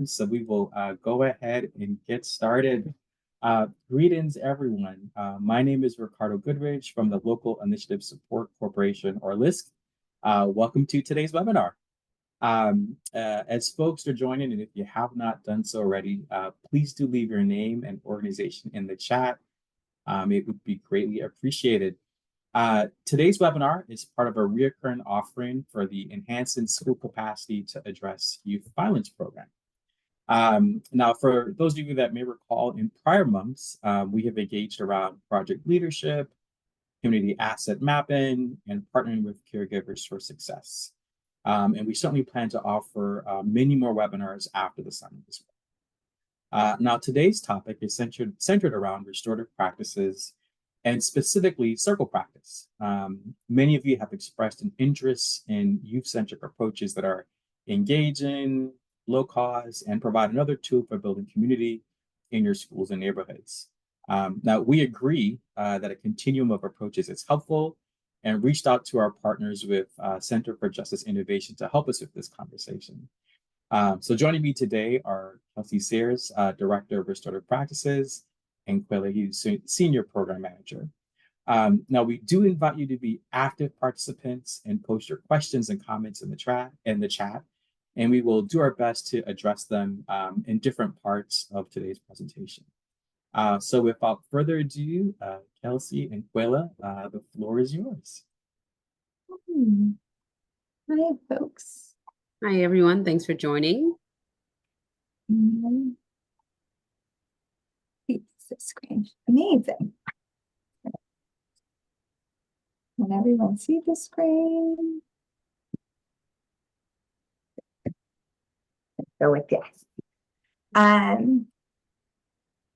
So we will go ahead and get started. Greetings, everyone. My name is Ricardo Goodrich from the Local Initiative Support Corporation, or LISC. Welcome to today's webinar. As folks are joining, and if you have not done so already, please do leave your name and organization in the chat. It would be greatly appreciated. Today's webinar is part of a recurring offering for the Enhancing School Capacity to Address Youth Violence program. Now, for those of you that may recall, in prior months, we have engaged around project leadership, community asset mapping, and partnering with caregivers for success. And we certainly plan to offer many more webinars after the summer as well. Now, today's topic is centered around restorative practices and specifically circle practice. Many of you have expressed an interest in youth-centric approaches that are engaging, low cost, and provide another tool for building community in your schools and neighborhoods. Now, we agree that a continuum of approaches is helpful and reached out to our partners with Center for Justice Innovation to help us with this conversation. So joining me today are Kelsey Sayers, Director of Restorative Practices, and Quilla Hughes, Senior Program Manager. Now, we do invite you to be active participants and post your questions and comments in the chat, and we will do our best to address them in different parts of today's presentation. So without further ado, Kelsey and Quilla, the floor is yours. Hi, folks. Hi, everyone. Thanks for joining. The screen. Amazing. Can everyone see the screen? Go with yes.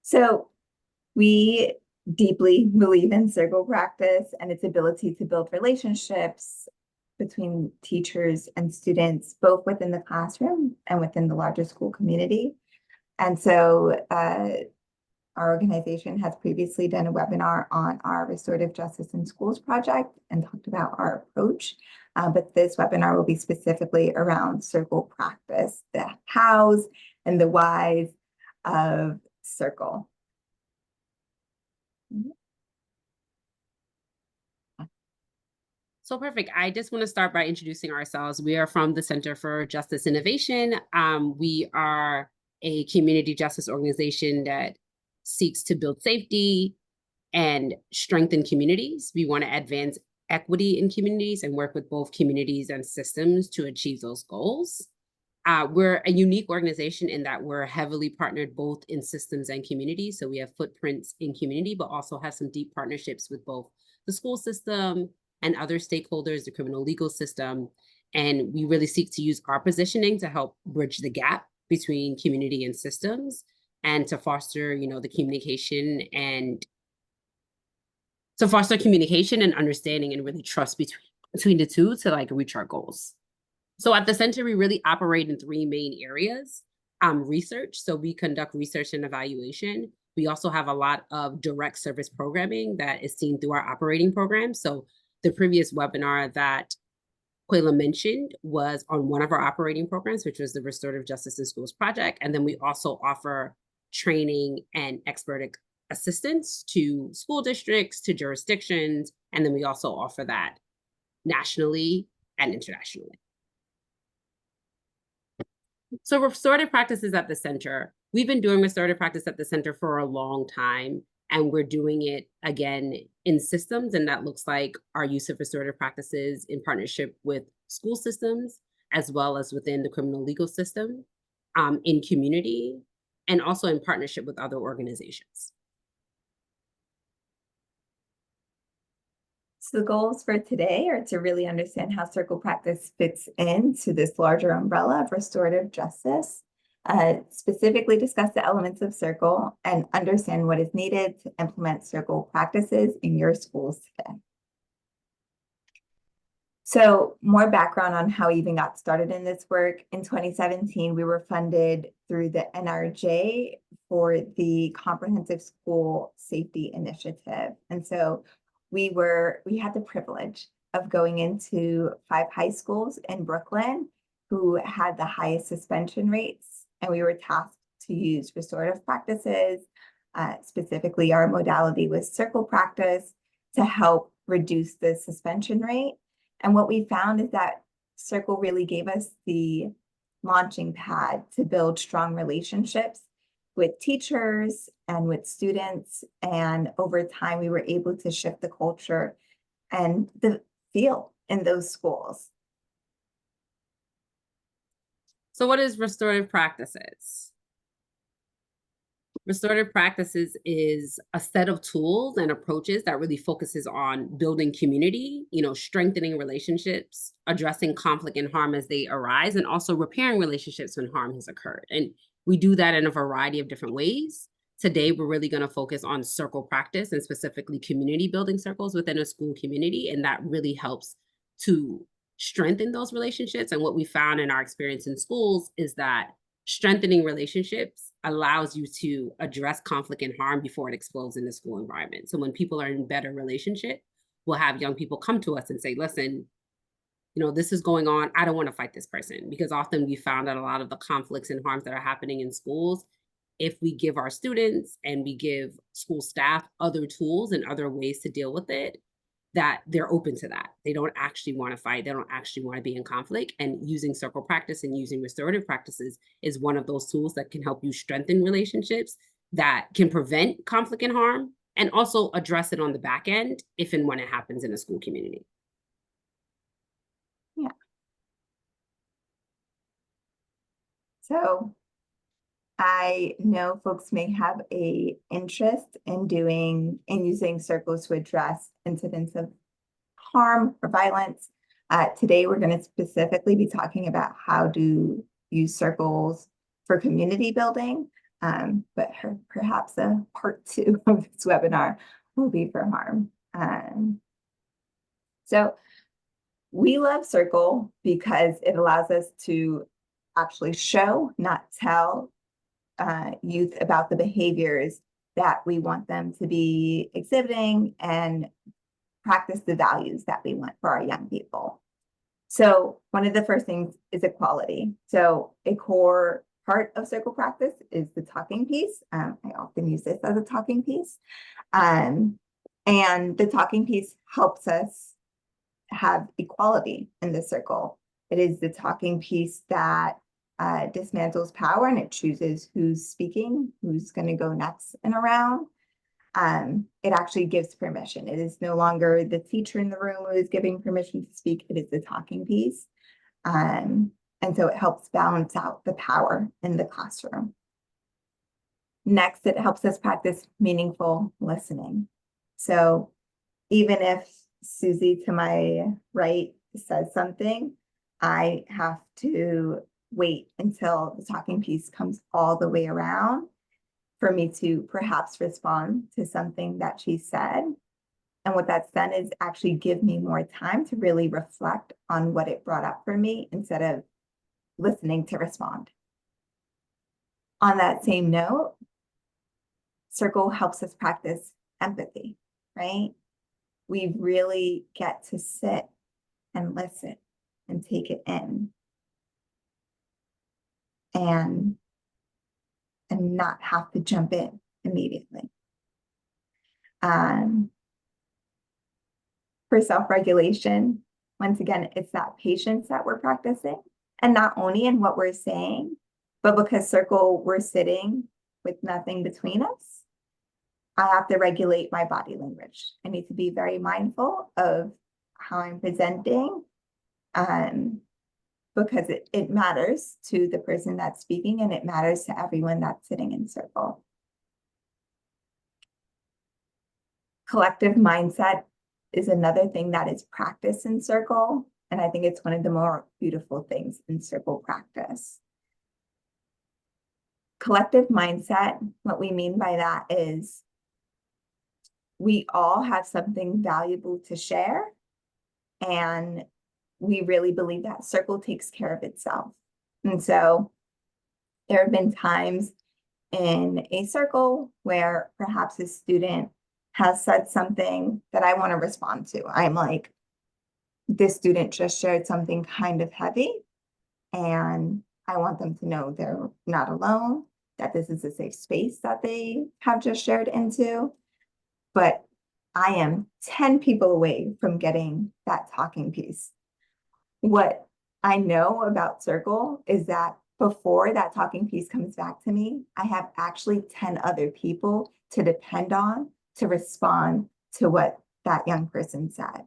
So we deeply believe in circle practice and its ability to build relationships between teachers and students, both within the classroom and within the larger school community. And so our organization has previously done a webinar on our Restorative Justice in Schools project and talked about our approach. But this webinar will be specifically around circle practice, the hows and the whys of circle. So perfect. I just want to start by introducing ourselves. We are from the Center for Justice Innovation. We are a community justice organization that seeks to build safety and strengthen communities. We want to advance equity in communities and work with both communities and systems to achieve those goals. We're a unique organization in that we're heavily partnered both in systems and communities. So we have footprints in community, but also have some deep partnerships with both the school system and other stakeholders, the criminal legal system. And we really seek to use our positioning to help bridge the gap between community and systems and to foster, the communication and understanding and really trust between the two to reach our goals. So at the center, we really operate in three main areas. Research, so we conduct research and evaluation. We also have a lot of direct service programming that is seen through our operating program. So the previous webinar that Quilla mentioned was on one of our operating programs, which was the Restorative Justice in Schools project. And then we also offer training and expert assistance to school districts, to jurisdictions, and then we also offer that nationally and internationally. So restorative practices at the center. We've been doing restorative practice at the center for a long time, and we're doing it again in systems, and that looks like our use of restorative practices in partnership with school systems, as well as within the criminal legal system, in community, and also in partnership with other organizations. So the goals for today are to really understand how circle practice fits into this larger umbrella of restorative justice, specifically discuss the elements of circle and understand what is needed to implement circle practices in your schools today. So more background on how we even got started in this work. In 2017, we were funded through the NRJ for the Comprehensive School Safety Initiative. And so we had the privilege of going into 5 high schools in Brooklyn who had the highest suspension rates and we were tasked to use restorative practices. Specifically, our modality was circle practice to help reduce the suspension rate. And what we found is that circle really gave us the launching pad to build strong relationships with teachers and with students. And over time, we were able to shift the culture and the feel in those schools. So what is restorative practices? Restorative practices is a set of tools and approaches that really focuses on building community, strengthening relationships, addressing conflict and harm as they arise, and also repairing relationships when harm has occurred. And we do that in a variety of different ways. Today, we're really going to focus on circle practice and specifically community building circles within a school community. And that really helps to strengthen those relationships. And what we found in our experience in schools is that strengthening relationships allows you to address conflict and harm before it explodes in the school environment. So when people are in better relationship, we'll have young people come to us and say, listen, this is going on. I don't want to fight this person. Because often we found that a lot of the conflicts and harms that are happening in schools, if we give our students and we give school staff other tools and other ways to deal with it, that they're open to that. They don't actually want to fight. They don't actually want to be in conflict. And using circle practice and using restorative practices is one of those tools that can help you strengthen relationships, that can prevent conflict and harm, and also address it on the back end if and when it happens in a school community. Yeah. So I know folks may have an interest in using circles to address incidents of harm or violence. Today, we're going to specifically be talking about how to use circles for community building, but perhaps a part 2 of this webinar will be for harm. So we love circle because it allows us to actually show, not tell, youth about the behaviors that we want them to be exhibiting and practice the values that we want for our young people. So one of the first things is equality. So a core part of circle practice is the talking piece. I often use this as a talking piece. And the talking piece helps us have equality in the circle. It is the talking piece that dismantles power, and it chooses who's speaking, who's going to go next and around. It actually gives permission. It is no longer the teacher in the room who is giving permission to speak. It is the talking piece. And so it helps balance out the power in the classroom. Next, it helps us practice meaningful listening. So even if Susie to my right says something, I have to wait until the talking piece comes all the way around for me to perhaps respond to something that she said. And what that's done is actually give me more time to really reflect on what it brought up for me instead of listening to respond. On that same note, circle helps us practice empathy, right? We really get to sit and listen and take it in. And not have to jump in immediately. For self-regulation, once again, it's that patience that we're practicing, and not only in what we're saying, but because circle, we're sitting with nothing between us, I have to regulate my body language. I need to be very mindful of how I'm presenting, because it matters to the person that's speaking, and it matters to everyone that's sitting in circle. Collective mindset is another thing that is practiced in circle, and I think it's one of the more beautiful things in circle practice. Collective mindset, what we mean by that is we all have something valuable to share, and we really believe that circle takes care of itself. And so there have been times in a circle where perhaps a student has said something that I want to respond to. I'm like, this student just shared something kind of heavy, and I want them to know they're not alone, that this is a safe space that they have just shared into. But I am 10 people away from getting that talking piece. What I know about Circle is that before that talking piece comes back to me, I have actually 10 other people to depend on to respond to what that young person said.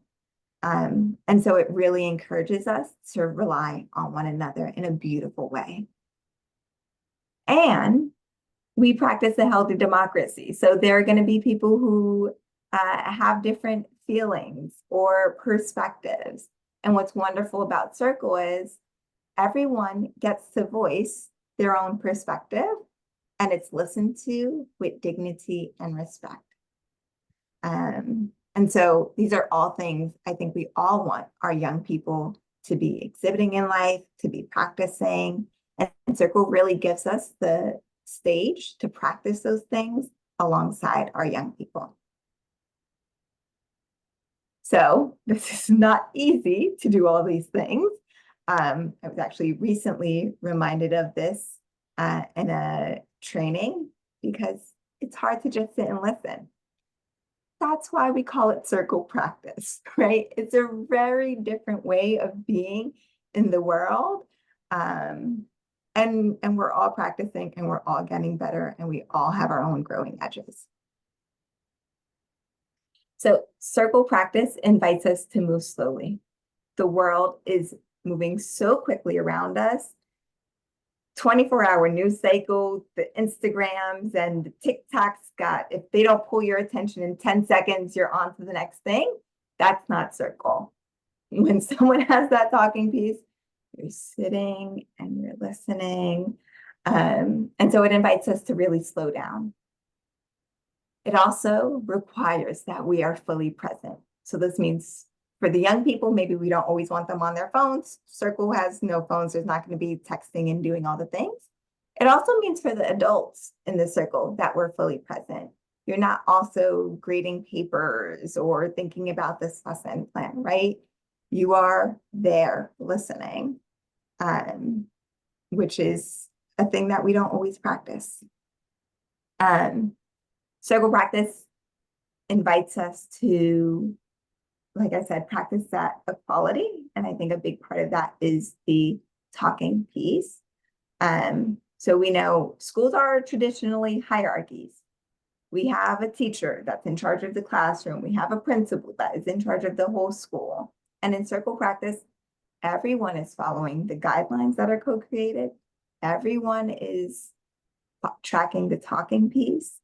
And so it really encourages us to rely on one another in a beautiful way. And we practice a healthy democracy. So there are going to be people who have different feelings or perspectives. And what's wonderful about Circle is everyone gets to voice their own perspective, and it's listened to with dignity and respect. And so these are all things I think we all want our young people to be exhibiting in life, to be practicing. And Circle really gives us the stage to practice those things alongside our young people. So this is not easy to do all these things. I was actually recently reminded of this in a training because it's hard to just sit and listen. That's why we call it Circle practice, right? It's a very different way of being in the world. And we're all practicing and we're all getting better and we all have our own growing edges. So Circle practice invites us to move slowly. The world is moving so quickly around us. 24-hour news cycle, the Instagrams and the TikToks if they don't pull your attention in 10 seconds, you're on to the next thing. That's not Circle. When someone has that talking piece, you're sitting and you're listening. And so it invites us to really slow down. It also requires that we are fully present. So this means for the young people, maybe we don't always want them on their phones. Circle has no phones. There's not going to be texting and doing all the things. It also means for the adults in the Circle that we're fully present. You're not also grading papers or thinking about this lesson plan, right? You are there listening, which is a thing that we don't always practice. Circle practice invites us to, like I said, practice that equality. And I think a big part of that is the talking piece. So we know schools are traditionally hierarchies. We have a teacher that's in charge of the classroom. We have a principal that is in charge of the whole school. And in Circle practice, everyone is following the guidelines that are co-created. Everyone is tracking the talking piece.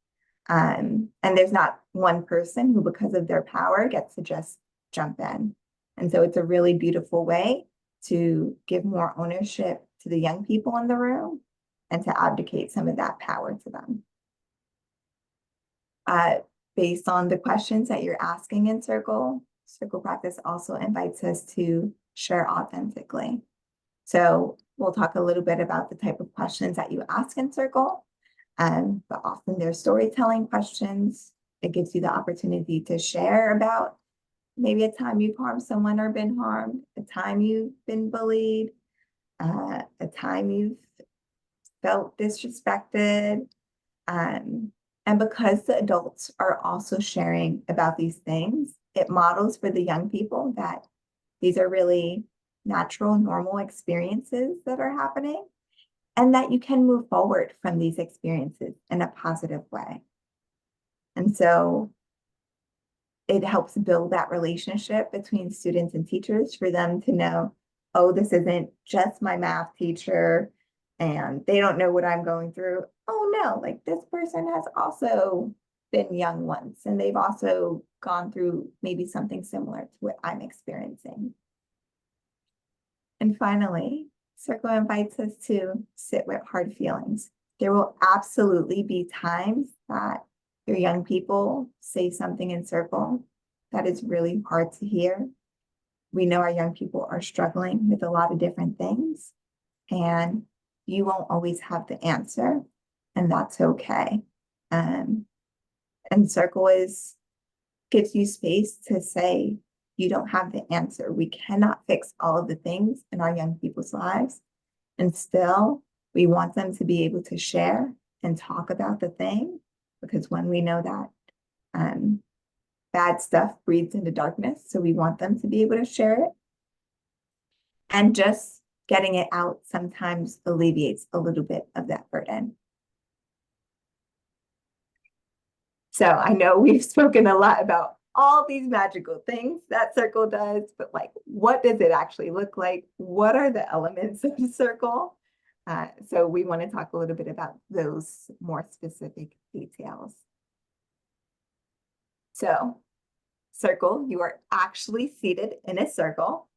And there's not one person who, because of their power, gets to just jump in. And so it's a really beautiful way to give more ownership to the young people in the room and to abdicate some of that power to them. Based on the questions that you're asking in Circle practice also invites us to share authentically. So we'll talk a little bit about the type of questions that you ask in Circle, but often they're storytelling questions. It gives you the opportunity to share about maybe a time you've harmed someone or been harmed, a time you've been bullied, a time you've felt disrespected. And because the adults are also sharing about these things, it models for the young people that these are really natural, normal experiences that are happening, and that you can move forward from these experiences in a positive way. And so it helps build that relationship between students and teachers for them to know, oh, this isn't just my math teacher and they don't know what I'm going through. Oh no, like this person has also been young once and they've also gone through maybe something similar to what I'm experiencing. And finally, Circle invites us to sit with hard feelings. There will absolutely be times that your young people say something in Circle that is really hard to hear. We know our young people are struggling with a lot of different things, and you won't always have the answer, and that's okay. And Circle gives you space to say, you don't have the answer. We cannot fix all of the things in our young people's lives, And still, we want them to be able to share and talk about the thing, because when we know that bad stuff breeds into darkness, so we want them to be able to share it. And just getting it out sometimes alleviates a little bit of that burden. So I know we've spoken a lot about all these magical things that circle does, but like, what does it actually look like? What are the elements of a circle? So we want to talk a little bit about those more specific details. So, circle, you are actually seated in a circle.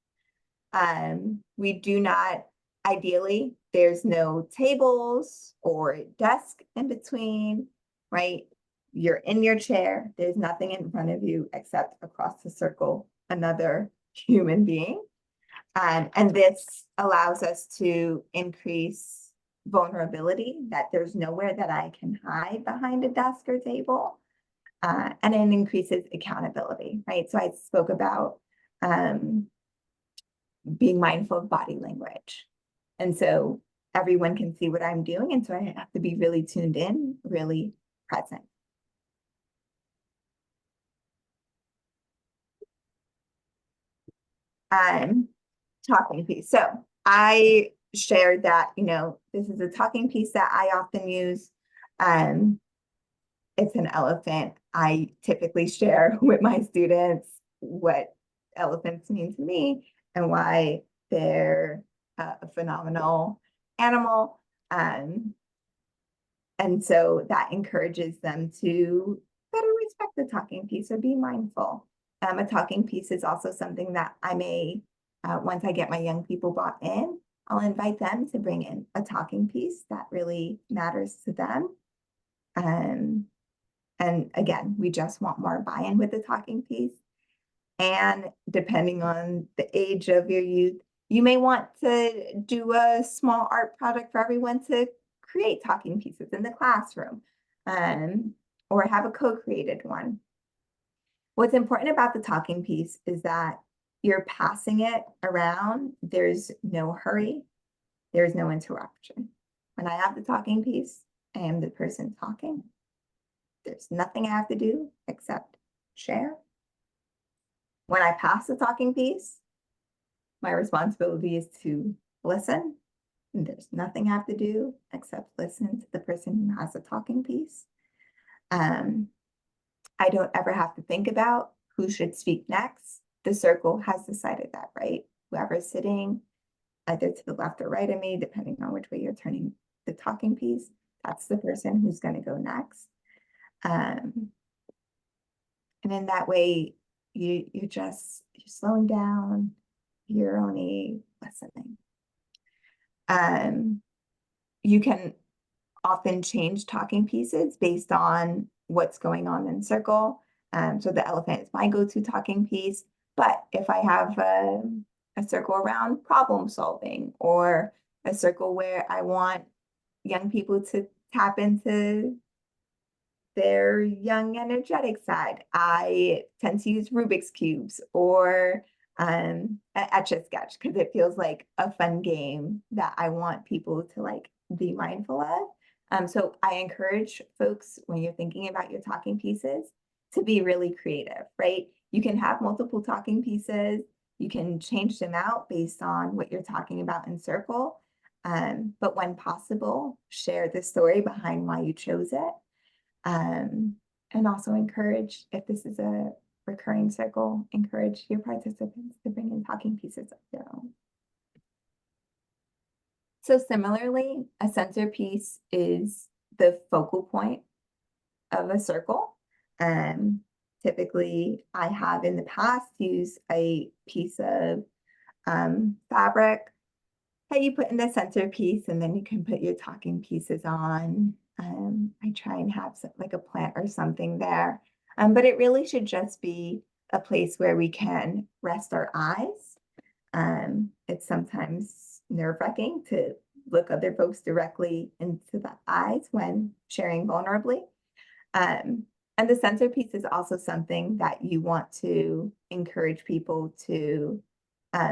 We do not, ideally, there's no tables or desk in between, right? You're in your chair. There's nothing in front of you except across the circle, another human being. And this allows us to increase vulnerability, that there's nowhere that I can hide behind a desk or table. And it increases accountability, right? So I spoke about being mindful of body language. And so everyone can see what I'm doing. And so I have to be really tuned in, really present. Talking piece. So I shared that, this is a talking piece that I often use. It's an elephant. I typically share with my students what elephants mean to me and why they're a phenomenal animal. And so that encourages them to better respect the talking piece or be mindful. A talking piece is also something that I may, once I get my young people bought in, I'll invite them to bring in a talking piece that really matters to them. And again, we just want more buy-in with the talking piece. And depending on the age of your youth, you may want to do a small art project for everyone to create talking pieces in the classroom, or have a co-created one. What's important about the talking piece is that you're passing it around. There's no hurry. There's no interruption. When I have the talking piece, I am the person talking. There's nothing I have to do except share. When I pass the talking piece, my responsibility is to listen. And there's nothing I have to do except listen to the person who has the talking piece. I don't ever have to think about who should speak next. The circle has decided that, right? Whoever's sitting either to the left or right of me, depending on which way you're turning the talking piece, that's the person who's going to go next. And in that way, you're slowing down, you're only listening. You can often change talking pieces based on what's going on in circle. So the elephant is my go-to talking piece, but if I have a circle around problem solving, or a circle where I want young people to tap into their young energetic side, I tend to use Rubik's cubes or Etch-a-Sketch, because it feels like a fun game that I want people to like be mindful of. So I encourage folks, when you're thinking about your talking pieces, to be really creative, right? You can have multiple talking pieces. You can change them out based on what you're talking about in circle. But when possible, share the story behind why you chose it. And also encourage, if this is a recurring circle, encourage your participants to bring in talking pieces of their own. So similarly, a centerpiece is the focal point of a circle. Typically, I have in the past used a piece of fabric that you put in the centerpiece, and then you can put your talking pieces on. I try and have like a plant or something there, but it really should just be a place where we can rest our eyes. It's sometimes nerve-wracking to look other folks directly into the eyes when sharing vulnerably. And the centerpiece is also something that you want to encourage people to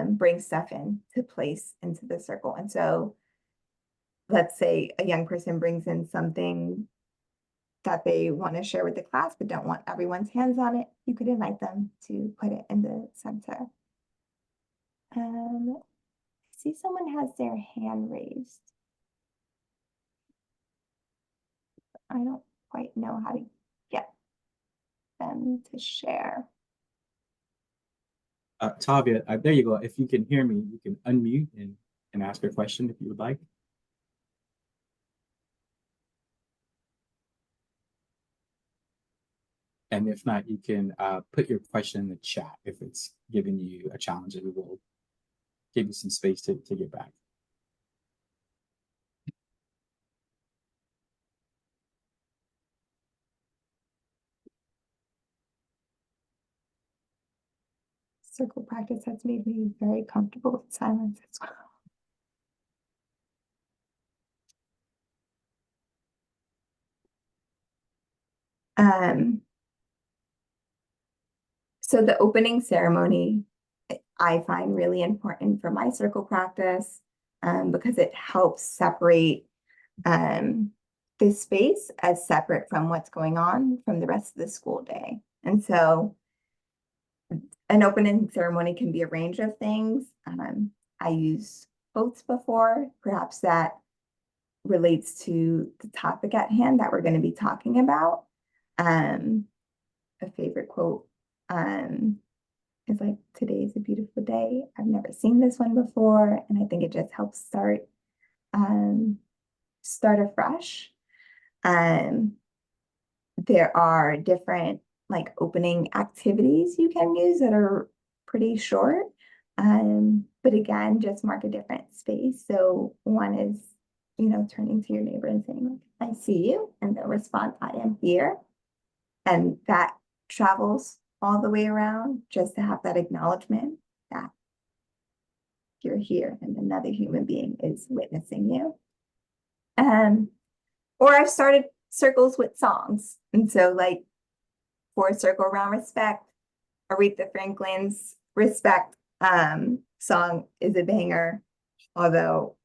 bring stuff in to place into the circle. And so let's say a young person brings in something that they want to share with the class, but don't want everyone's hands on it, you could invite them to put it in the center. I see someone has their hand raised. I don't quite know how to get them to share. Tavia, there you go. If you can hear me, you can unmute and ask your question if you would like. And if not, you can put your question in the chat if it's giving you a challenge, and we will give you some space to get back. Circle practice has made me very comfortable with silence as well. So the opening ceremony, I find really important for my circle practice because it helps separate this space as separate from what's going on from the rest of the school day. And so an opening ceremony can be a range of things. I use quotes before, perhaps that relates to the topic at hand that we're going to be talking about. A favorite quote is like, "Today's a beautiful day. I've never seen this one before." And I think it just helps start afresh. There are different like opening activities you can use that are pretty short. But again, just mark a different space. So one is, turning to your neighbor and saying, "I see you," and they'll respond, "I am here." And that travels all the way around just to have that acknowledgement that you're here and another human being is witnessing you. Or I've started circles with songs. And so like for Circle Around Respect, Aretha Franklin's Respect song is a banger, although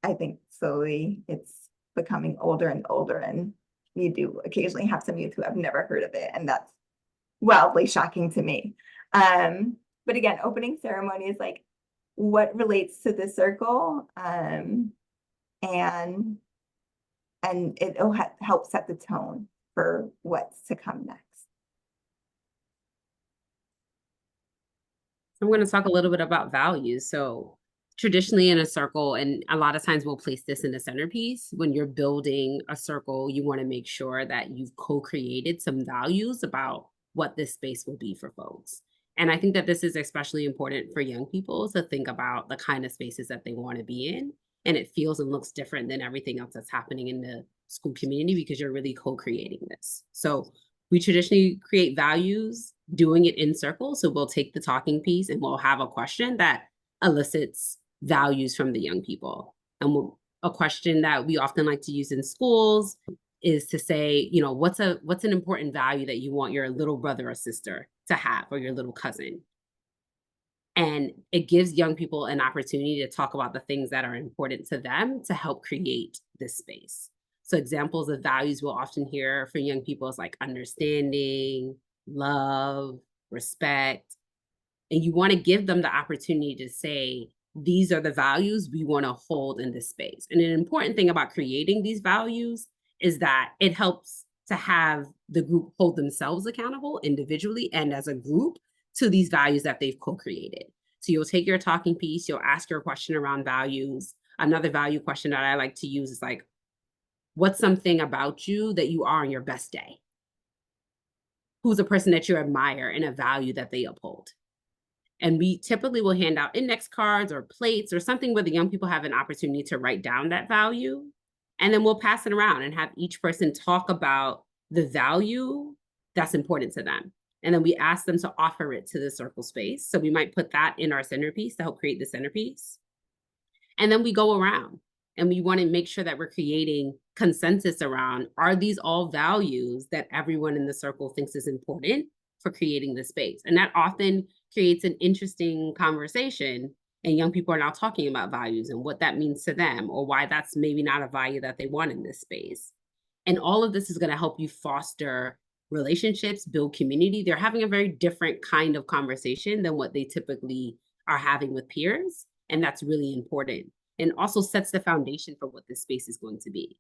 I think slowly it's becoming older and older, and you do occasionally have some youth who have never heard of it, and that's wildly shocking to me. But again, opening ceremony is like what relates to the circle, and it'll help set the tone for what's to come next. I'm going to talk a little bit about values. So traditionally in a circle, and a lot of times we'll place this in the centerpiece, when you're building a circle, you want to make sure that you've co-created some values about what this space will be for folks. And I think that this is especially important for young people to think about the kind of spaces that they want to be in. And it feels and looks different than everything else that's happening in the school community because you're really co-creating this. So we traditionally create values doing it in circles. So we'll take the talking piece and we'll have a question that elicits values from the young people. And a question that we often like to use in schools is to say, what's an important value that you want your little brother or sister to have, or your little cousin? And it gives young people an opportunity to talk about the things that are important to them to help create this space. So examples of values we'll often hear from young people is like understanding, love, respect. And you want to give them the opportunity to say, these are the values we want to hold in this space. And an important thing about creating these values is that it helps to have the group hold themselves accountable individually and as a group to these values that they've co-created. So you'll take your talking piece, you'll ask your question around values. Another value question that I like to use is like, what's something about you that you are on your best day? Who's a person that you admire and a value that they uphold? And we typically will hand out index cards or plates or something where the young people have an opportunity to write down that value. And then we'll pass it around and have each person talk about the value that's important to them. And then we ask them to offer it to the circle space. So we might put that in our centerpiece to help create the centerpiece. And then we go around and we want to make sure that we're creating consensus around, are these all values that everyone in the circle thinks is important for creating the space? And that often creates an interesting conversation And young people are now talking about values and what that means to them, or why that's maybe not a value that they want in this space. And all of this is going to help you foster relationships, build community. They're having a very different kind of conversation than what they typically are having with peers. And that's really important. And also sets the foundation for what this space is going to be.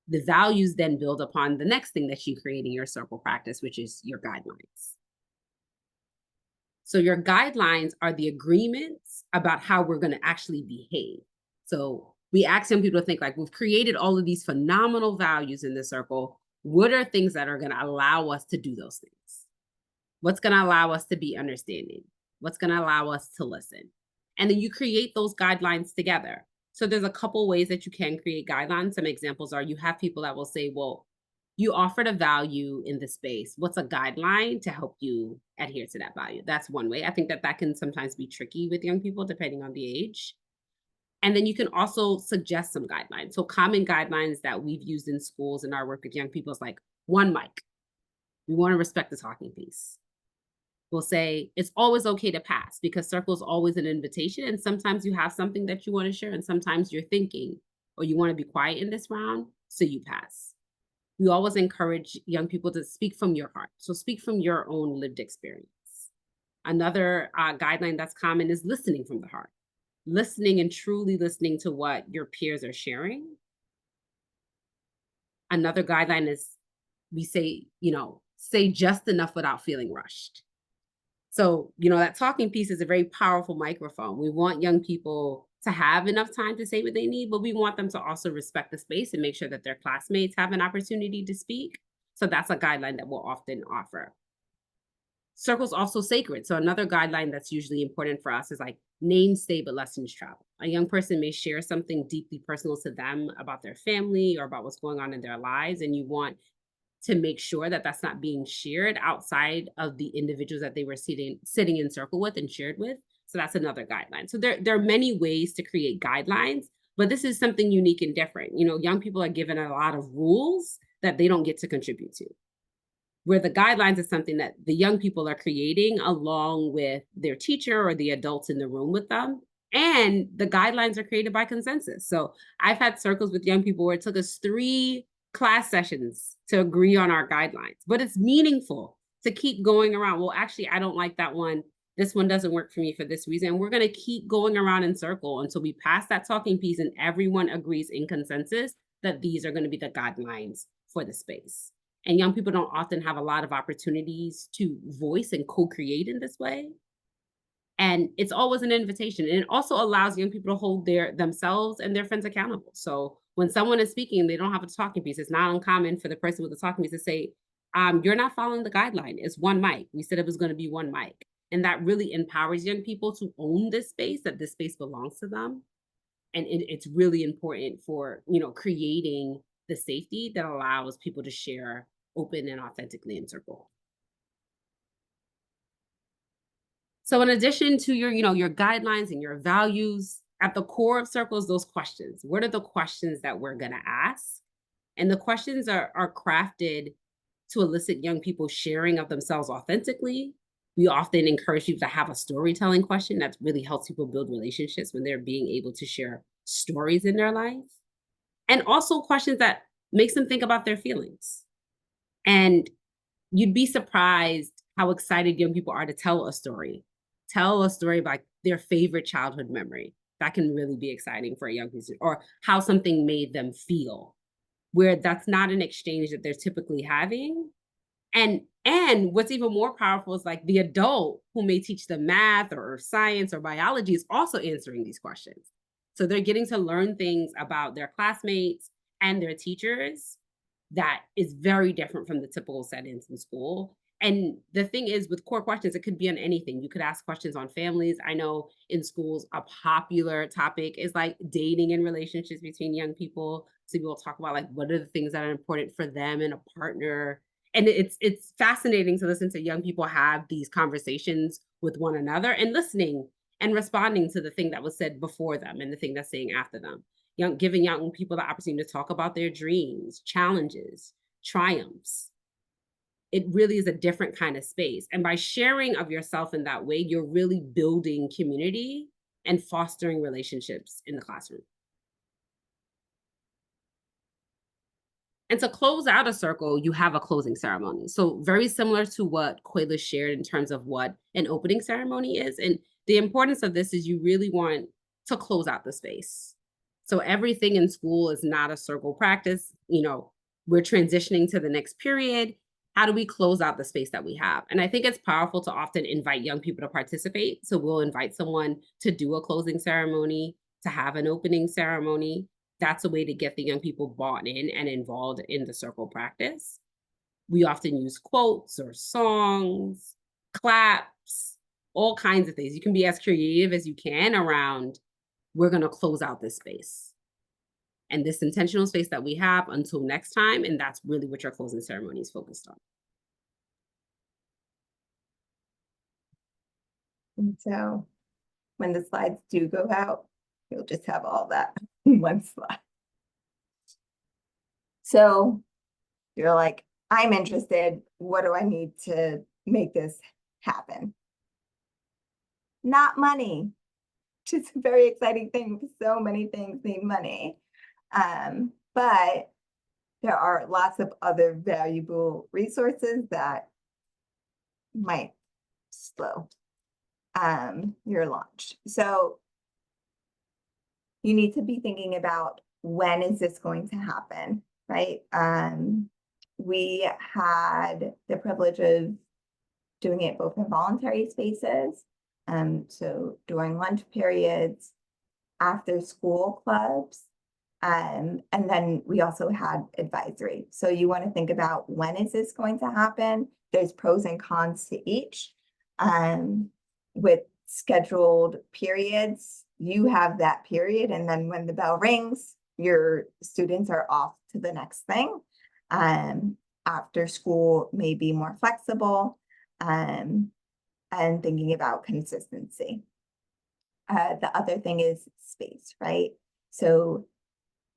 The values then build upon the next thing that you create in your circle practice, which is your guidelines. So your guidelines are the agreements about how we're going to actually behave. So we ask young people to think like, we've created all of these phenomenal values in the circle. What are things that are going to allow us to do those things? What's going to allow us to be understanding? What's going to allow us to listen? And then you create those guidelines together. So there's a couple ways that you can create guidelines. Some examples are you have people that will say, well, you offered a value in the space. What's a guideline to help you adhere to that value? That's one way. I think that that can sometimes be tricky with young people, depending on the age. And then you can also suggest some guidelines. So common guidelines that we've used in schools in our work with young people is like 1 mic. We want to respect the talking piece. We'll say it's always okay to pass because circle is always an invitation. And sometimes you have something that you want to share, and sometimes you're thinking, or you want to be quiet in this round, so you pass. We always encourage young people to speak from your heart. So speak from your own lived experience. Another guideline that's common is listening from the heart. Listening and truly listening to what your peers are sharing. Another guideline is we say, say just enough without feeling rushed. So, that talking piece is a very powerful microphone. We want young people to have enough time to say what they need, but we want them to also respect the space and make sure that their classmates have an opportunity to speak. So that's a guideline that we'll often offer. Circle's also sacred. So another guideline that's usually important for us is like names stay, but lessons travel. A young person may share something deeply personal to them about their family or about what's going on in their lives. And you want to make sure that that's not being shared outside of the individuals that they were sitting in circle with and shared with. So that's another guideline. So there are many ways to create guidelines, but this is something unique and different. Young people are given a lot of rules that they don't get to contribute to, where the guidelines is something that the young people are creating along with their teacher or the adults in the room with them. And the guidelines are created by consensus. So I've had circles with young people where it took us 3 class sessions to agree on our guidelines, but it's meaningful to keep going around. Well, actually, I don't like that one. This one doesn't work for me for this reason. And we're going to keep going around in circle until we pass that talking piece and everyone agrees in consensus that these are going to be the guidelines for the space. And young people don't often have a lot of opportunities to voice and co-create in this way. And it's always an invitation. And it also allows young people to hold themselves and their friends accountable. So when someone is speaking, they don't have a talking piece. It's not uncommon for the person with the talking piece to say, you're not following the guideline. It's 1 mic. We said it was going to be 1 mic. And that really empowers young people to own this space, that this space belongs to them. And it's really important for, creating the safety that allows people to share open and authentically in circle. So in addition to your guidelines and your values, at the core of circles, those questions. What are the questions that we're going to ask? And the questions are crafted to elicit young people sharing of themselves authentically. We often encourage people to have a storytelling question that really helps people build relationships when they're being able to share stories in their life. And also questions that makes them think about their feelings. And you'd be surprised how excited young people are to tell a story. Tell a story about their favorite childhood memory. That can really be exciting for a young person, or how something made them feel, where that's not an exchange that they're typically having. And what's even more powerful is like the adult who may teach them math or science or biology is also answering these questions. So they're getting to learn things about their classmates and their teachers that is very different from the typical settings in school. And the thing is, with core questions, it could be on anything. You could ask questions on families. I know in schools, a popular topic is like dating and relationships between young people. So people talk about like, what are the things that are important for them and a partner? And it's fascinating to listen to young people have these conversations with one another and listening and responding to the thing that was said before them and the thing that's saying after them. Giving young people the opportunity to talk about their dreams, challenges, triumphs. It really is a different kind of space. And by sharing of yourself in that way, you're really building community and fostering relationships in the classroom. And to close out a circle, you have a closing ceremony. So very similar to what Quayla shared in terms of what an opening ceremony is. And the importance of this is you really want to close out the space. So everything in school is not a circle practice. We're transitioning to the next period. How do we close out the space that we have? And I think it's powerful to often invite young people to participate. So we'll invite someone to do a closing ceremony, to have an opening ceremony. That's a way to get the young people bought in and involved in the circle practice. We often use quotes or songs, claps, all kinds of things. You can be as creative as you can around, we're going to close out this space and this intentional space that we have until next time. And that's really what your closing ceremony is focused on. And so when the slides do go out, you'll just have all that in one slide. So you're like, I'm interested. What do I need to make this happen? Not money, which is a very exciting thing because so many things need money. But there are lots of other valuable resources that might slow your launch. So you need to be thinking about, when is this going to happen, right? We had the privilege of doing it both in voluntary spaces, so during lunch periods, after school clubs, and then we also had advisory. So you want to think about, when is this going to happen? There's pros and cons to each. With scheduled periods, you have that period, and then when the bell rings, your students are off to the next thing. After school may be more flexible, and thinking about consistency. The other thing is space, right? So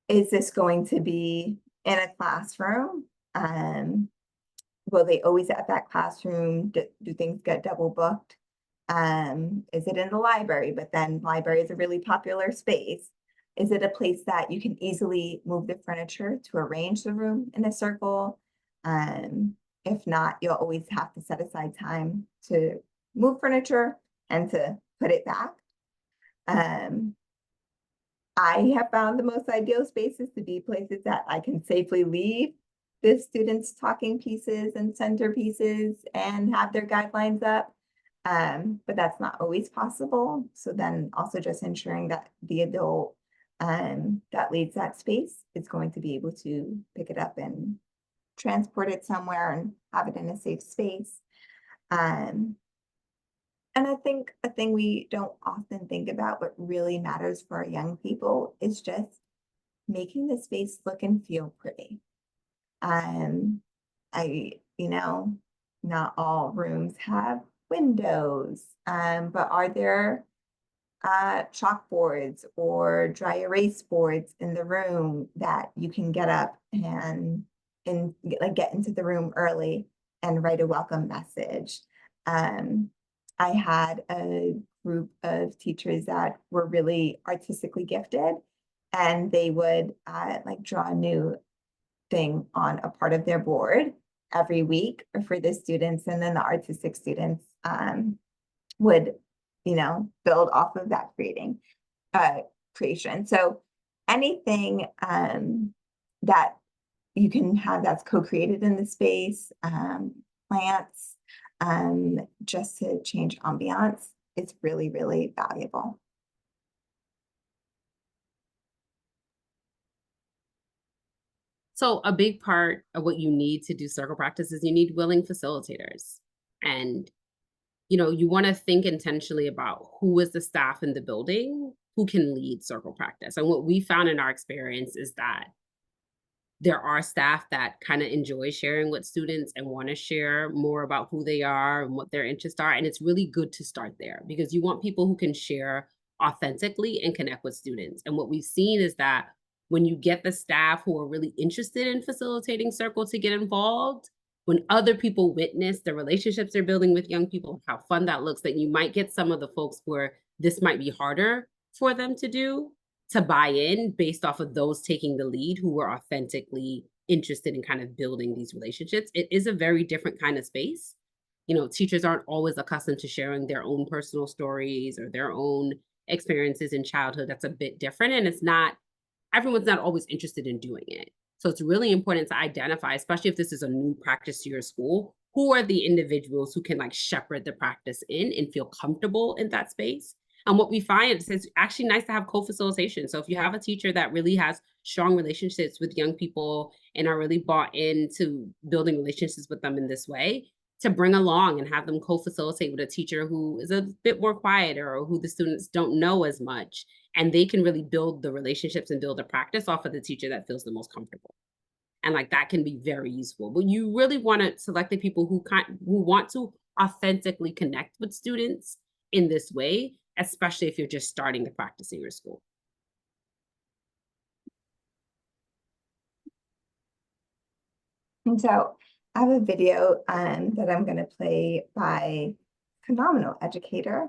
is this going to be in a classroom? Will they always at that classroom? Do things get double booked? Is it in the library? But then library is a really popular space. Is it a place that you can easily move the furniture to arrange the room in a circle? If not, you'll always have to set aside time to move furniture and to put it back. I have found the most ideal spaces to be places that I can safely leave the students' talking pieces and centerpieces and have their guidelines up. But that's not always possible. So then also just ensuring that the adult that leads that space is going to be able to pick it up and transport it somewhere and have it in a safe space. And I think a thing we don't often think about, but really matters for our young people, is just making the space look and feel pretty. Not all rooms have windows, but are there chalkboards or dry erase boards in the room that you can get up and get into the room early and write a welcome message? I had a group of teachers that were really artistically gifted, and they would draw a new thing on a part of their board every week for the students, and then the artistic students would build off of that creation. So anything that you can have that's co-created in the space, plants, just to change ambiance, it's really, really valuable. So a big part of what you need to do circle practice is you need willing facilitators. And, you want to think intentionally about who is the staff in the building who can lead circle practice. And what we found in our experience is that there are staff that kind of enjoy sharing with students and want to share more about who they are and what their interests are. And it's really good to start there, because you want people who can share authentically and connect with students. And what we've seen is that when you get the staff who are really interested in facilitating circle to get involved, when other people witness the relationships they're building with young people, how fun that looks, that you might get some of the folks who are this might be harder for them to do, to buy in based off of those taking the lead who were authentically interested in kind of building these relationships. It is a very different kind of space. You know, teachers aren't always accustomed to sharing their own personal stories or their own experiences in childhood. That's a bit different. And it's not, everyone's not always interested in doing it. So it's really important to identify, especially if this is a new practice to your school, who are the individuals who can like shepherd the practice in and feel comfortable in that space. And what we find is it's actually nice to have co-facilitation. So if you have a teacher that really has strong relationships with young people and are really bought into building relationships with them in this way, to bring along and have them co-facilitate with a teacher who is a bit more quieter or who the students don't know as much. And they can really build the relationships and build a practice off of the teacher that feels the most comfortable. And like that can be very useful. But you really want to select the people who want to authentically connect with students in this way, especially if you're just starting the practice in your school. And so I have a video that I'm going to play by a phenomenal educator.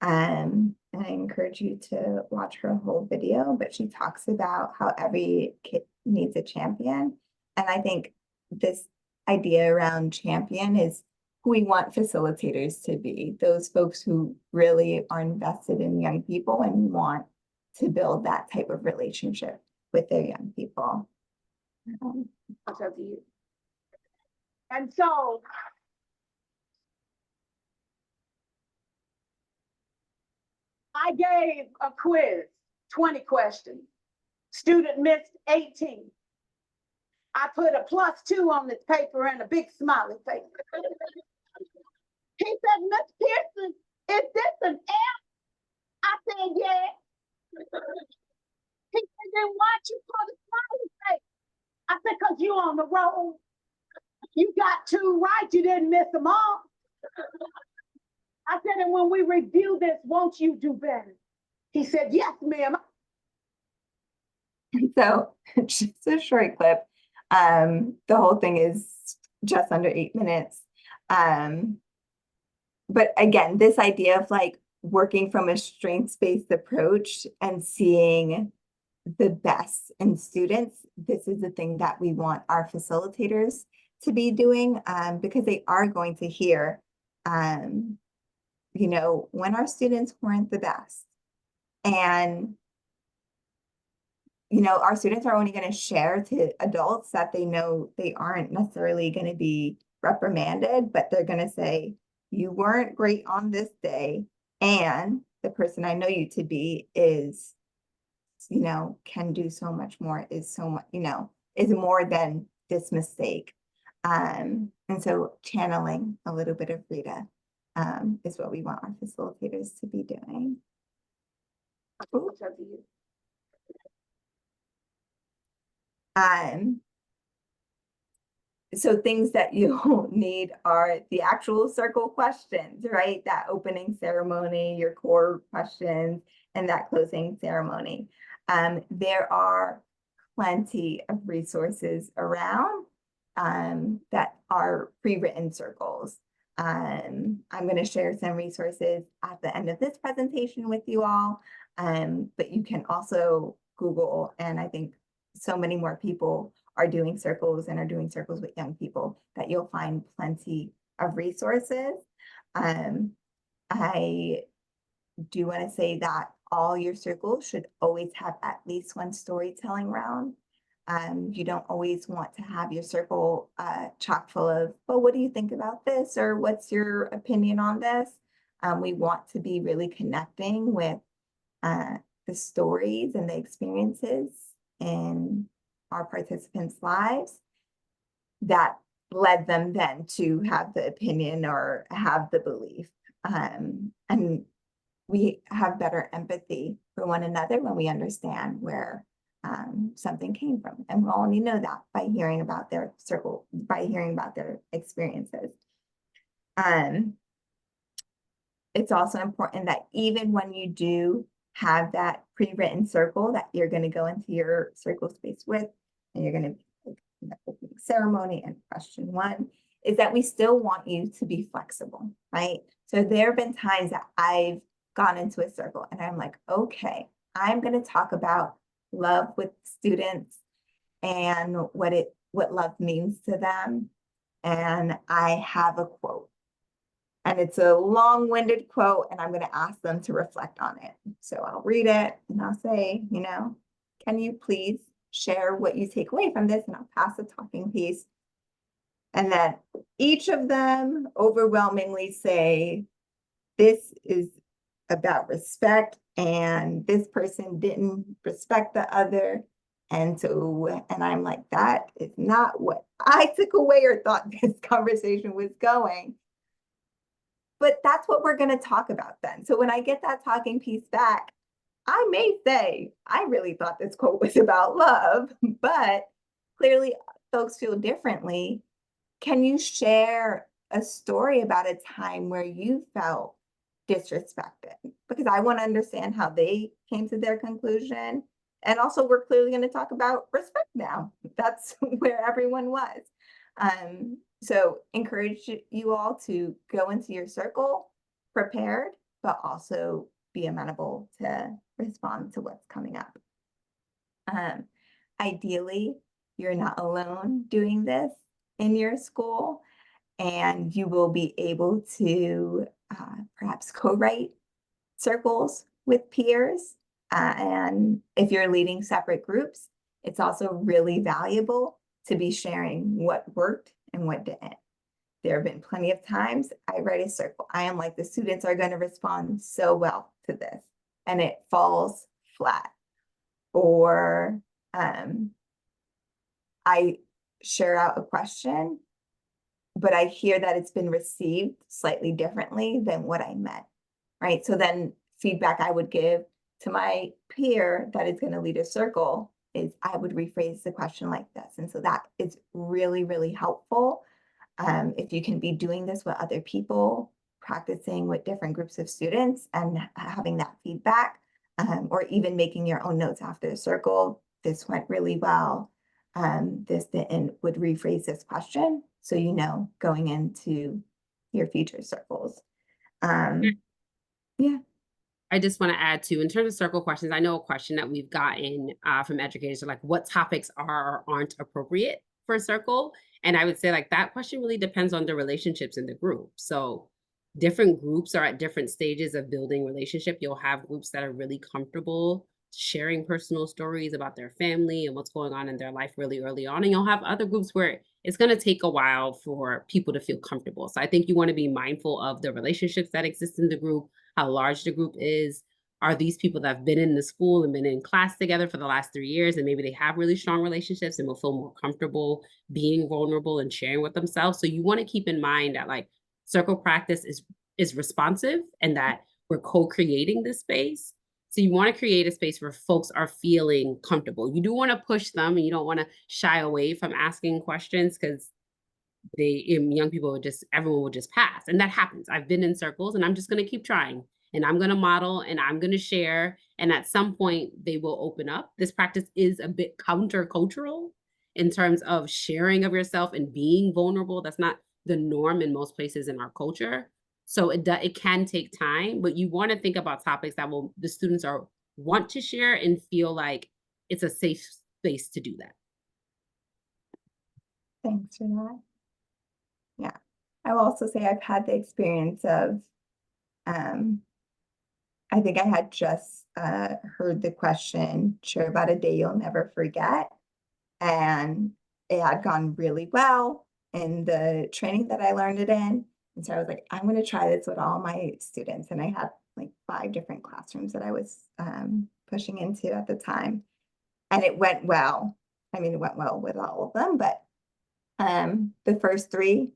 And I encourage you to watch her whole video, but she talks about how every kid needs a champion. And I think this idea around champion is who we want facilitators to be, those folks who really are invested in young people and want to build that type of relationship with their young people. I'll tell you. And so I gave a quiz, 20 questions. Student missed 18. I put a +2 on this paper and a big smiley face. He said, Miss Pearson, is this an F? I said, yeah. He said, then why'd you put a smiley face? I said, because you on the road. You got 2 right, you didn't miss them all. I said, and when we review this, won't you do better? He said, yes, ma'am. So just a short clip. The whole thing is just under 8 minutes. But again, this idea of like working from a strengths-based approach and seeing the best in students, this is the thing that we want our facilitators to be doing, because they are going to hear, you know, when our students weren't the best. And, you know, our students are only going to share to adults that they know they aren't necessarily going to be reprimanded, but they're going to say, you weren't great on this day, and the person I know you to be is, you know, can do so much more, is so much, you know, is more than this mistake. And so channeling a little bit of Rita is what we want our facilitators to be doing. So things that you'll need are the actual circle questions, right? That opening ceremony, your core questions, and that closing ceremony. There are plenty of resources around that are pre-written circles. I'm going to share some resources at the end of this presentation with you all, but you can also Google, and I think so many more people are doing circles and are doing circles with young people that you'll find plenty of resources. I do want to say that all your circles should always have at least one storytelling round. You don't always want to have your circle chock full of, well, what do you think about this? Or what's your opinion on this? We want to be really connecting with the stories and the experiences in our participants' lives that led them then to have the opinion or have the belief. And we have better empathy for one another when we understand where something came from. And we'll only know that by hearing about their circle, by hearing about their experiences. It's also important that even when you do have that pre-written circle that you're going to go into your circle space with, and you're going to the opening ceremony and question 1, is that we still want you to be flexible, right? So there have been times that I've gone into a circle and I'm like, okay, I'm going to talk about love with students and what love means to them. And I have a quote. And it's a long-winded quote, and I'm going to ask them to reflect on it. So I'll read it and I'll say, can you please share what you take away from this? And I'll pass the talking piece. And then each of them overwhelmingly say, this is about respect, and this person didn't respect the other. And I'm like, that is not what I took away or thought this conversation was going. But that's what we're going to talk about then. So when I get that talking piece back, I may say, I really thought this quote was about love, but clearly folks feel differently. Can you share a story about a time where you felt disrespected? Because I want to understand how they came to their conclusion. And also, we're clearly going to talk about respect now. That's where everyone was. So encourage you all to go into your circle prepared, but also be amenable to respond to what's coming up. Ideally, you're not alone doing this in your school, and you will be able to perhaps co-write circles with peers. And if you're leading separate groups, it's also really valuable to be sharing what worked and what didn't. There have been plenty of times I write a circle. I am like, the students are going to respond so well to this, and it falls flat. Or I share out a question, but I hear that it's been received slightly differently than what I meant, right? So then feedback I would give to my peer that is going to lead a circle is I would rephrase the question like this. And so that is really, really helpful. If you can be doing this with other people, practicing with different groups of students and having that feedback, or even making your own notes after the circle, this went really well. This didn't, would rephrase this question. So, going into your future circles. Yeah. I just want to add too, in terms of circle questions, I know a question that we've gotten from educators are like, what topics are or aren't appropriate for a circle? And I would say like that question really depends on the relationships in the group. So different groups are at different stages of building relationship. You'll have groups that are really comfortable sharing personal stories about their family and what's going on in their life really early on. And you'll have other groups where it's going to take a while for people to feel comfortable. So I think you want to be mindful of the relationships that exist in the group, how large the group is. Are these people that have been in the school and been in class together for the last 3 years, and maybe they have really strong relationships and will feel more comfortable being vulnerable and sharing with themselves? So you want to keep in mind that like circle practice is responsive and that we're co-creating this space. So you want to create a space where folks are feeling comfortable. You do want to push them, and you don't want to shy away from asking questions because young people everyone will just pass. And that happens. I've been in circles and I'm just going to keep trying, and I'm going to model and I'm going to share. And at some point they will open up. This practice is a bit countercultural in terms of sharing of yourself and being vulnerable. That's not the norm in most places in our culture. So it can take time, but you want to think about topics that the students want to share and feel like it's a safe space to do that. Thanks for that. Yeah. I will also say I've had the experience of, I think I had just heard the question, share about a day you'll never forget. And it had gone really well in the training that I learned it in. And so I was like, I'm going to try this with all my students. And I had like 5 different classrooms that I was pushing into at the time. And it went well. I mean, it went well with all of them, but the first 3,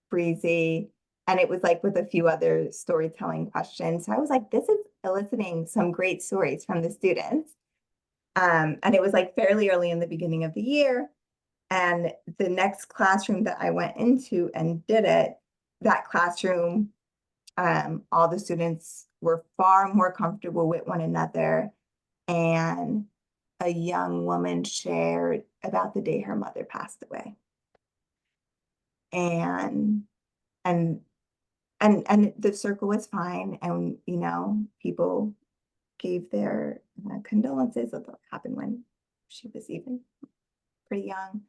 breezy. And it was like with a few other storytelling questions. So I was like, this is eliciting some great stories from the students. And it was like fairly early in the beginning of the year. And the next classroom that I went into and did it, that classroom, all the students were far more comfortable with one another. And a young woman shared about the day her mother passed away. And and the circle was fine, and people gave their condolences of what happened when she was even pretty young.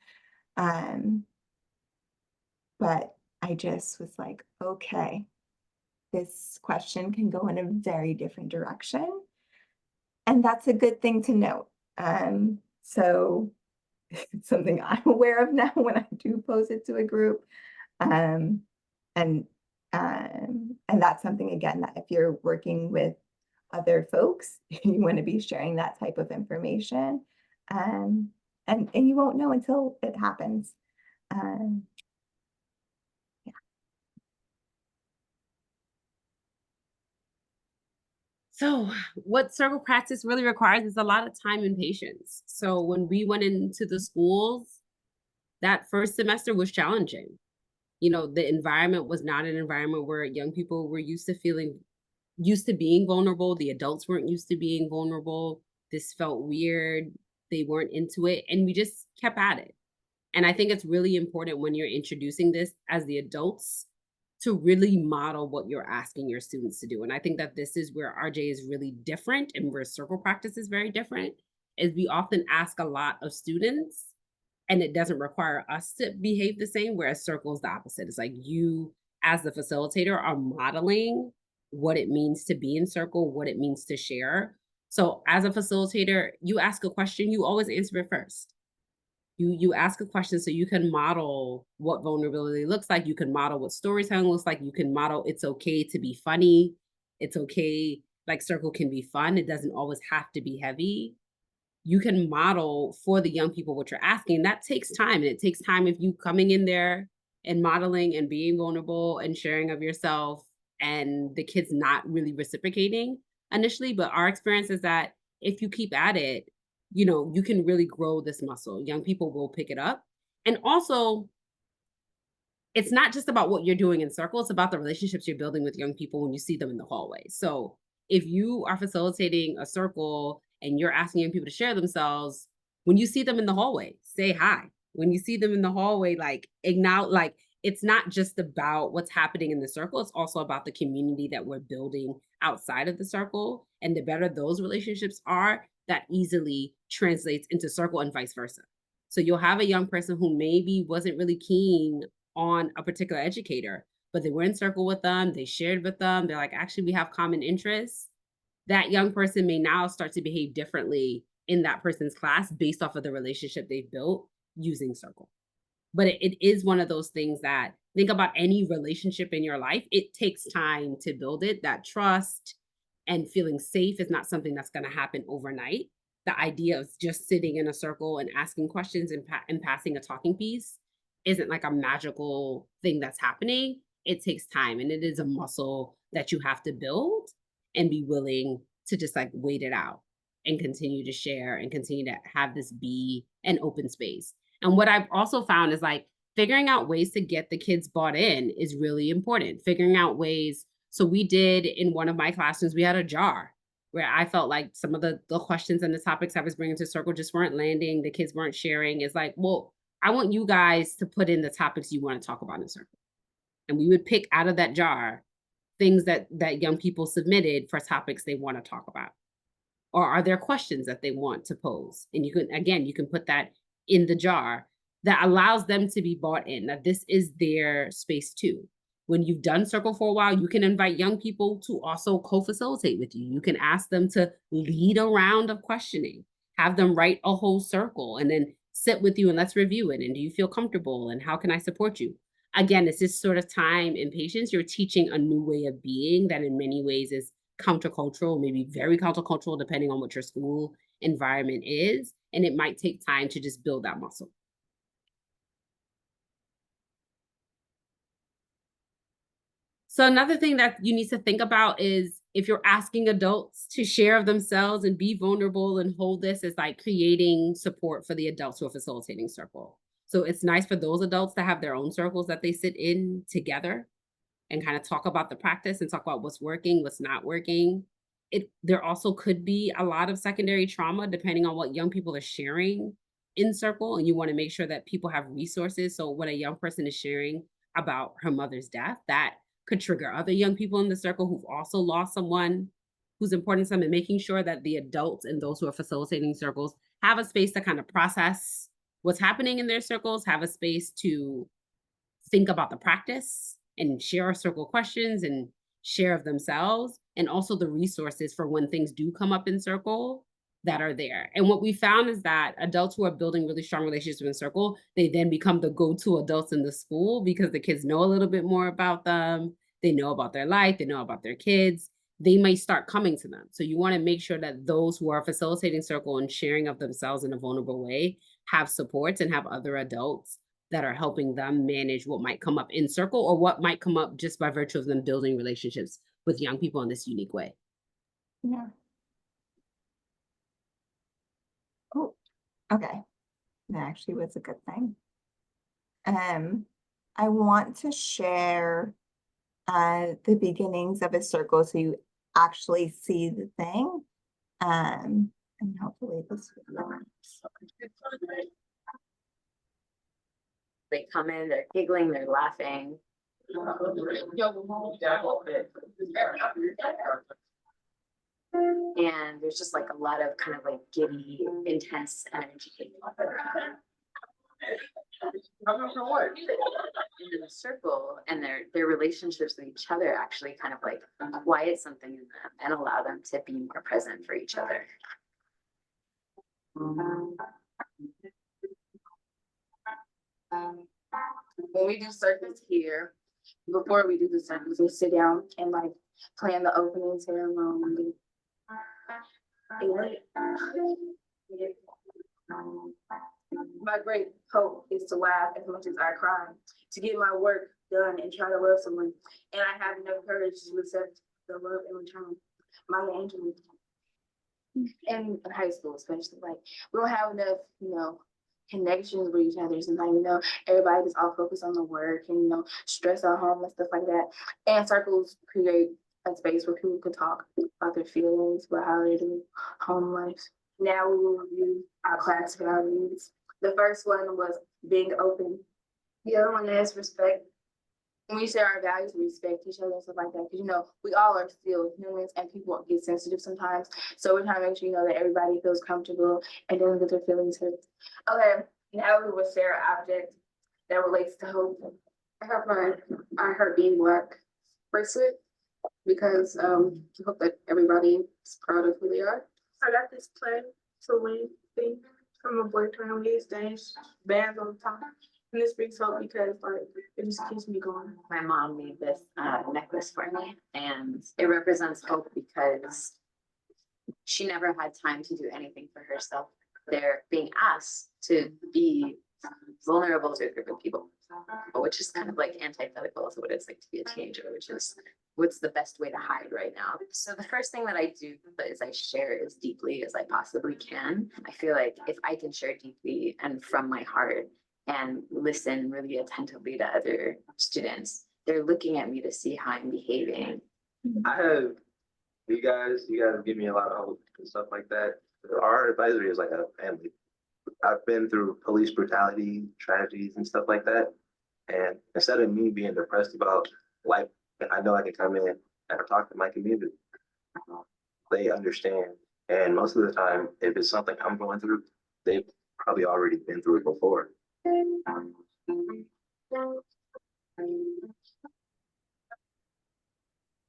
But I just was like, okay, this question can go in a very different direction. And that's a good thing to note. So it's something I'm aware of now when I do pose it to a group. And that's something, again, that if you're working with other folks, you want to be sharing that type of information. And you won't know until it happens. So what circle practice really requires is a lot of time and patience. So when we went into the schools, that first semester was challenging. The environment was not an environment where young people were used to being vulnerable. The adults weren't used to being vulnerable. This felt weird. They weren't into it. And we just kept at it. And I think it's really important when you're introducing this as the adults to really model what you're asking your students to do. And I think that this is where RJ is really different and where circle practice is very different, is we often ask a lot of students and it doesn't require us to behave the same, whereas circle is the opposite. It's like you, as the facilitator, are modeling what it means to be in circle, what it means to share. So as a facilitator, you ask a question, you always answer it first. You ask a question so you can model what vulnerability looks like. You can model what storytelling looks like. You can model it's okay to be funny. It's okay, like circle can be fun. It doesn't always have to be heavy. You can model for the young people what you're asking. That takes time. And it takes time if you coming in there and modeling and being vulnerable and sharing of yourself and the kids not really reciprocating initially. But our experience is that if you keep at it, you can really grow this muscle. Young people will pick it up. And also, it's not just about what you're doing in circle, it's about the relationships you're building with young people when you see them in the hallway. So if you are facilitating a circle and you're asking young people to share themselves, when you see them in the hallway, say hi. When you see them in the hallway, acknowledge, it's not just about what's happening in the circle, it's also about the community that we're building outside of the circle. And the better those relationships are, that easily translates into circle and vice versa. So you'll have a young person who maybe wasn't really keen on a particular educator, but they were in circle with them, they shared with them, they're like, actually, we have common interests. That young person may now start to behave differently in that person's class based off of the relationship they've built using circle. But it is one of those things that, think about any relationship in your life, it takes time to build it. That trust and feeling safe is not something that's going to happen overnight. The idea of just sitting in a circle and asking questions and passing a talking piece isn't like a magical thing that's happening. It takes time, and it is a muscle that you have to build and be willing to just wait it out and continue to share and continue to have this be an open space. And what I've also found is figuring out ways to get the kids bought in is really important. Figuring out ways. So we did in one of my classrooms, we had a jar where I felt like some of the questions and the topics I was bringing to circle just weren't landing. The kids weren't sharing. It's well, I want you guys to put in the topics you want to talk about in circle. And we would pick out of that jar things that young people submitted for topics they want to talk about. Or are there questions that they want to pose? And you can put that in the jar that allows them to be bought in, that this is their space too. When you've done circle for a while, you can invite young people to also co-facilitate with you. You can ask them to lead a round of questioning, have them write a whole circle and then sit with you and let's review it. And do you feel comfortable? And how can I support you? Again, it's this sort of time and patience. You're teaching a new way of being that in many ways is countercultural, maybe very countercultural, depending on what your school environment is. And it might take time to just build that muscle. So another thing that you need to think about is if you're asking adults to share of themselves and be vulnerable and hold this, is creating support for the adults who are facilitating circle. So it's nice for those adults to have their own circles that they sit in together and kind of talk about the practice and talk about what's working, what's not working. There also could be a lot of secondary trauma depending on what young people are sharing in circle. And you want to make sure that people have resources. So when a young person is sharing about her mother's death, that could trigger other young people in the circle who've also lost someone who's important to them, and making sure that the adults and those who are facilitating circles have a space to kind of process what's happening in their circles, have a space to think about the practice and share circle questions and share of themselves, and also the resources for when things do come up in circle that are there. And what we found is that adults who are building really strong relationships in circle, they then become the go-to adults in the school because the kids know a little bit more about them. They know about their life, they know about their kids. They might start coming to them. So you want to make sure that those who are facilitating circle and sharing of themselves in a vulnerable way have supports and have other adults that are helping them manage what might come up in circle or what might come up just by virtue of them building relationships with young people in this unique way. Yeah. Oh, okay. That actually was a good thing. I want to share the beginnings of a circle so you actually see the thing. And hopefully this works. They come in, they're giggling, they're laughing. And there's just like a lot of kind of like giddy, intense energy. In the circle and their relationships with each other actually kind of like quiet something in them and allow them to be more present for each other. When we do circles here, before we do the circles, we sit down and like plan the opening ceremony. My great hope is to laugh as much as I cry, to get my work done and try to love someone. And I have enough courage to accept the love in return. My angel. In high school, especially, like we don't have enough, connections with each other. Sometimes, everybody is all focused on the work and stress at home and stuff like that. And circles create a space where people can talk about their feelings, about how they do home life. Now we will review our class values. The first one was being open. The other one is respect. When we share our values, we respect each other and stuff like that. Because, we all are still humans and people get sensitive sometimes. So we're trying to make sure, that everybody feels comfortable and doesn't get their feelings hurt. Okay, now we will share an object that relates to hope. I have her being Black bracelet because I hope that everybody is proud of who they are. I got this plan to win thing from a boyfriend. We exchange bands all the time. And this brings hope because it just keeps me going. My mom made this necklace for me, and it represents hope because she never had time to do anything for herself. They're being asked to be vulnerable to a group of people, which is kind of like antithetical to what it's like to be a teenager, which is what's the best way to hide right now. So the first thing that I do is I share as deeply as I possibly can. I feel like if I can share deeply and from my heart and listen really attentively to other students, they're looking at me to see how I'm behaving. I have you guys give me a lot of hope and stuff like that. Our advisory is like a family. I've been through police brutality, tragedies and stuff like that. And instead of me being depressed about life, I know I can come in and talk to my community. They understand. And most of the time, if it's something I'm going through, they've probably already been through it before.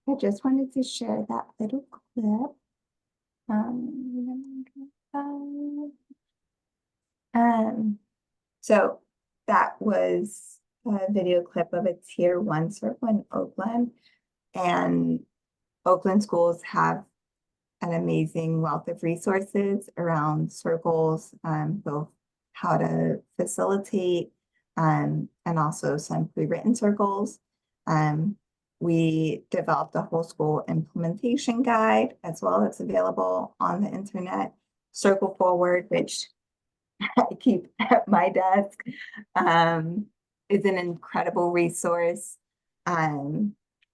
I just wanted to share that little clip. So that was a video clip of a tier 1 circle in Oakland, and Oakland schools have an amazing wealth of resources around circles, both how to facilitate and also some pre-written circles. We developed a whole school implementation guide as well. It's available on the internet. Circle Forward, which I keep at my desk, is an incredible resource,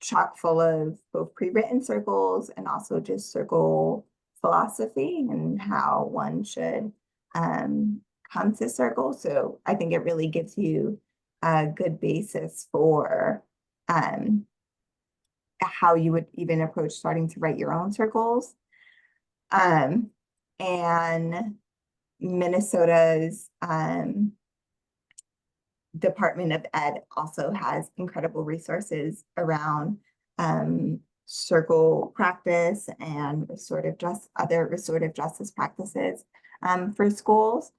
chock full of both pre-written circles and also just circle philosophy and how one should come to circle. So I think it really gives you a good basis for how you would even approach starting to write your own circles. And Minnesota's Department of Ed also has incredible resources around circle practice and other restorative justice practices for schools.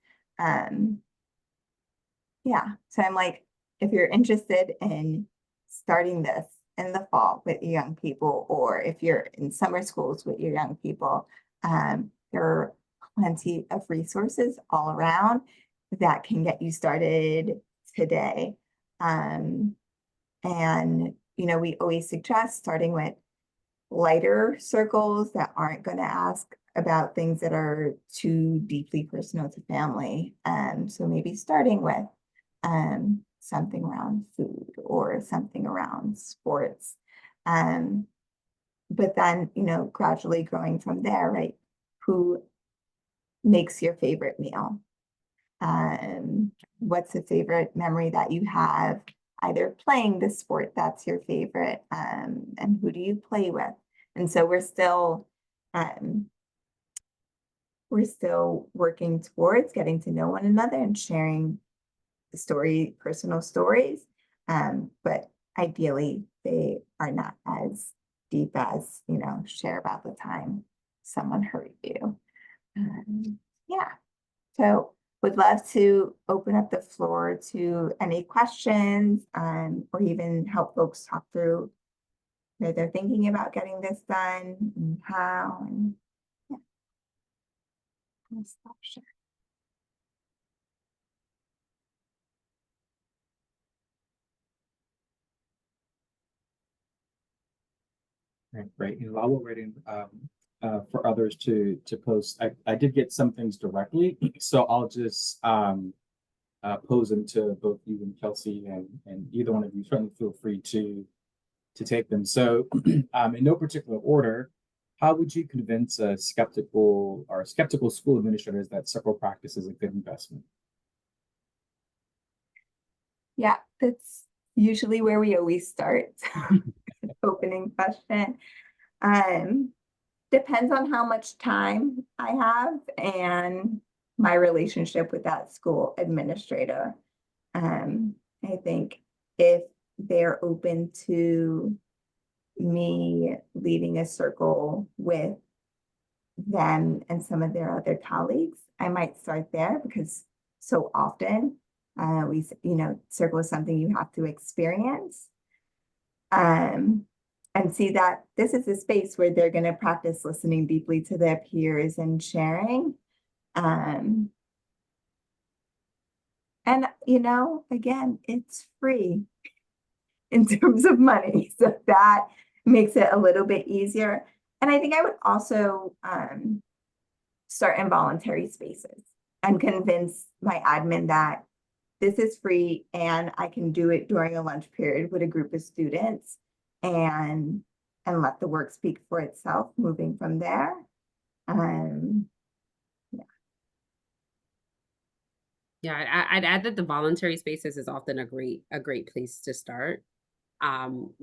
Yeah, so I'm like, if you're interested in starting this in the fall with your young people, or if you're in summer schools with your young people, there are plenty of resources all around that can get you started today. And, we always suggest starting with lighter circles that aren't going to ask about things that are too deeply personal to family. So maybe starting with something around food or something around sports. But then, gradually growing from there, right? Who makes your favorite meal? What's a favorite memory that you have either playing the sport that's your favorite, and who do you play with? And so we're still working towards getting to know one another and sharing personal stories. But ideally they are not as deep as, share about the time someone hurt you. Yeah. So would love to open up the floor to any questions, or even help folks talk through where they're thinking about getting this done and how, and yeah. I'll stop sharing. Right, great. And while we're waiting for others to post, I did get some things directly, so I'll just pose them to both you and Kelsey, and either one of you certainly feel free to take them. So, in no particular order, how would you convince skeptical school administrators that circle practice is a good investment? Yeah, that's usually where we always start. Opening question. Depends on how much time I have and my relationship with that school administrator. I think if they're open to me leading a circle with them and some of their other colleagues, I might start there, because so often circle is something you have to experience. And see that this is a space where they're going to practice listening deeply to their peers and sharing. And, again, it's free in terms of money. So that makes it a little bit easier. And I think I would also start in voluntary spaces and convince my admin that this is free and I can do it during a lunch period with a group of students, and let the work speak for itself moving from there. Yeah, I'd add that the voluntary spaces is often a great place to start,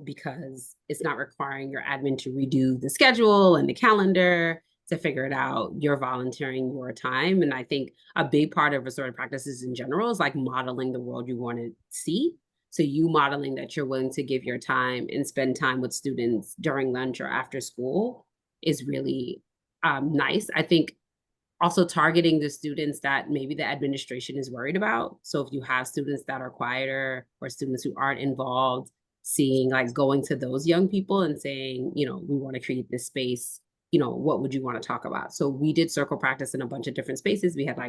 because it's not requiring your admin to redo the schedule and the calendar to figure it out. You're volunteering your time. And I think a big part of restorative practices in general is like modeling the world you want to see. So you modeling that you're willing to give your time and spend time with students during lunch or after school is really nice. I think also targeting the students that maybe the administration is worried about. So if you have students that are quieter or students who aren't involved, going to those young people and saying, we want to create this space, what would you want to talk about? So we did circle practice in a bunch of different spaces. We had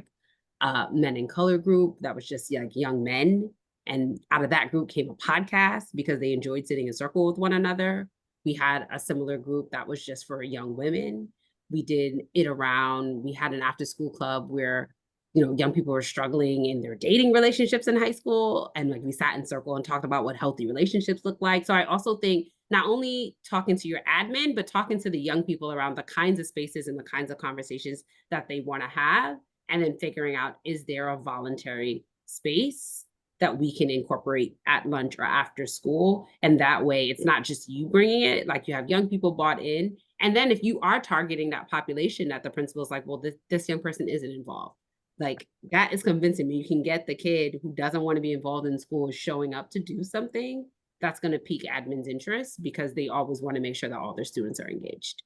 men in color group that was just young men. And out of that group came a podcast because they enjoyed sitting in a circle with one another. We had a similar group that was just for young women. We did it around, we had an after school club where, young people were struggling in their dating relationships in high school. And we sat in circle and talked about what healthy relationships look like. So I also think not only talking to your admin, but talking to the young people around the kinds of spaces and the kinds of conversations that they want to have. And then figuring out, is there a voluntary space that we can incorporate at lunch or after school. And that way it's not just you bringing it, like you have young people bought in. And then if you are targeting that population, that the principal's like, well, this young person isn't involved. Like that is convincing me. You can get the kid who doesn't want to be involved in school showing up to do something. That's going to pique admin's interest because they always want to make sure that all their students are engaged.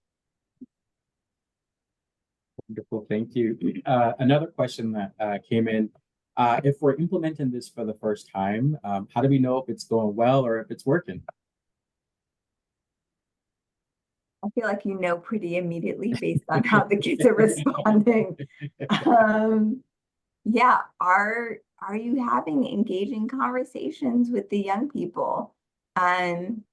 Wonderful, thank you. Another question that came in. If we're implementing this for the first time, how do we know if it's going well or if it's working? I feel like you know pretty immediately based on how the kids are responding. Yeah, are you having engaging conversations with the young people? You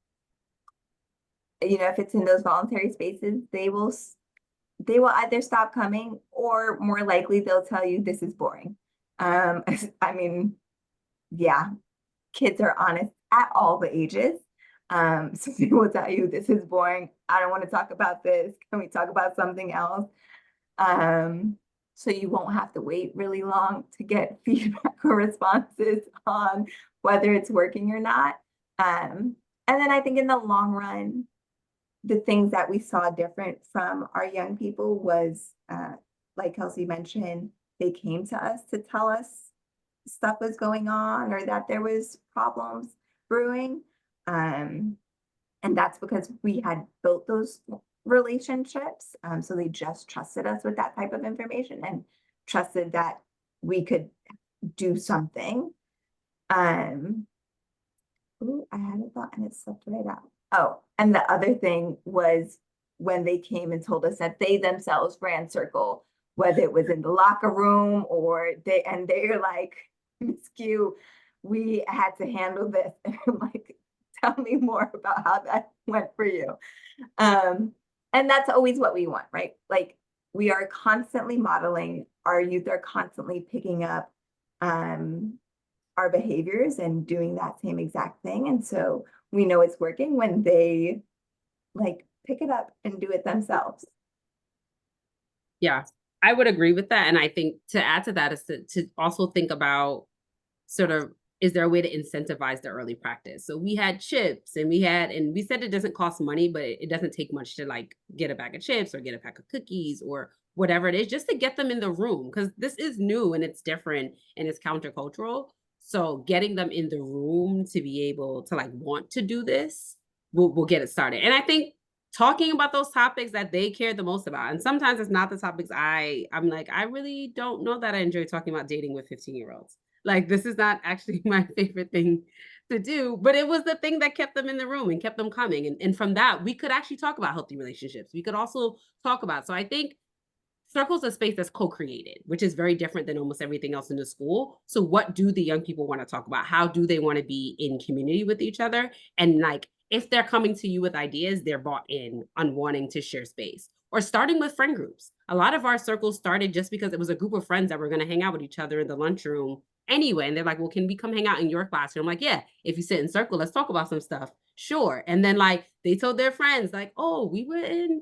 know, if it's in those voluntary spaces, they will either stop coming or more likely they'll tell you this is boring. I mean, yeah, kids are honest at all the ages. So they will tell you this is boring. I don't want to talk about this. Can we talk about something else? So you won't have to wait really long to get feedback or responses on whether it's working or not. And then I think in the long run, the things that we saw different from our young people was, like Kelsey mentioned, they came to us to tell us stuff was going on or that there was problems brewing. And that's because we had built those relationships. So they just trusted us with that type of information and trusted that we could do something. Ooh, I had a thought and it slipped right out. Oh, and the other thing was when they came and told us that they themselves ran Circle, whether it was in the locker room or they're like, Ms. Q, we had to handle this. And I'm like, tell me more about how that went for you. And that's always what we want, right? Like we are constantly modeling, our youth are constantly picking up our behaviors and doing that same exact thing. And so we know it's working when they like pick it up and do it themselves. Yeah, I would agree with that. And I think to add to that is to also think about sort of, is there a way to incentivize the early practice? So we had chips and we said it doesn't cost money, but it doesn't take much to like get a bag of chips or get a pack of cookies or whatever it is, just to get them in the room. Because this is new and it's different and it's countercultural. So getting them in the room to be able to like want to do this, we'll get it started. And I think talking about those topics that they care the most about, and sometimes it's not the topics I'm like, I really don't know that I enjoy talking about dating with 15-year-olds. Like, this is not actually my favorite thing to do, but it was the thing that kept them in the room and kept them coming. And from that, we could actually talk about healthy relationships. We could also talk about, so I think Circle's a space that's co-created, which is very different than almost everything else in the school. So what do the young people want to talk about? How do they want to be in community with each other? And like, if they're coming to you with ideas, they're bought in on wanting to share space. Or starting with friend groups. A lot of our circles started just because it was a group of friends that were going to hang out with each other in the lunchroom anyway. And they're like, well, can we come hang out in your classroom? I'm like, yeah, if you sit in circle, let's talk about some stuff. Sure. And then like, they told their friends like, oh, we were in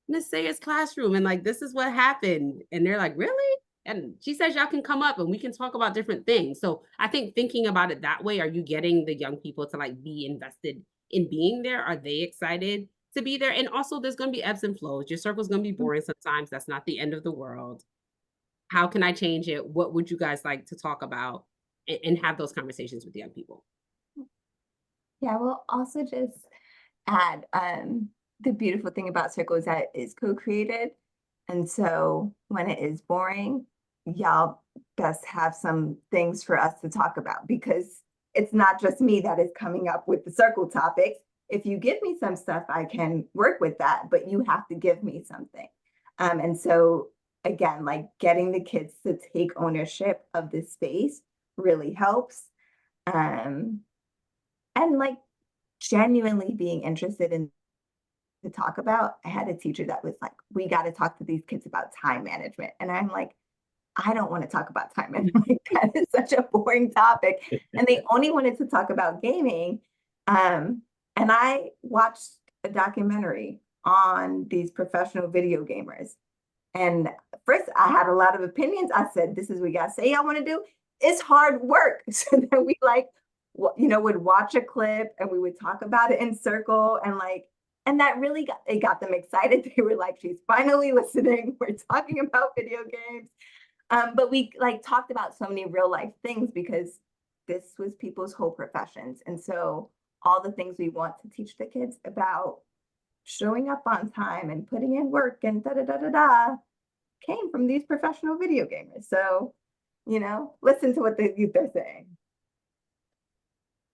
Miss Sayers' classroom and like, this is what happened. And they're like, really? And she says, y'all can come up and we can talk about different things. So I think thinking about it that way, are you getting the young people to like be invested in being there? Are they excited to be there? And also there's going to be ebbs and flows. Your circle's going to be boring sometimes. That's not the end of the world. How can I change it? What would you guys like to talk about and have those conversations with the young people? Yeah, we'll also just add, the beautiful thing about Circle is that it's co-created. And so when it is boring, y'all best have some things for us to talk about because it's not just me that is coming up with the Circle topics. If you give me some stuff, I can work with that, but you have to give me something. And so again, like getting the kids to take ownership of this space really helps. And like genuinely being interested in to talk about. I had a teacher that was like, we got to talk to these kids about time management. And I'm like, I don't want to talk about time management. That is such a boring topic. And they only wanted to talk about gaming. And I watched a documentary on these professional video gamers. And first I had a lot of opinions. I said, this is what you guys say y'all want to do. it's hard work. So then we like, would watch a clip and we would talk about it in circle and that really got them excited. They were like, she's finally listening. We're talking about video games. But we like talked about so many real life things because this was people's whole professions. And so all the things we want to teach the kids about showing up on time and putting in work and came from these professional video gamers. So, listen to what the youth are saying.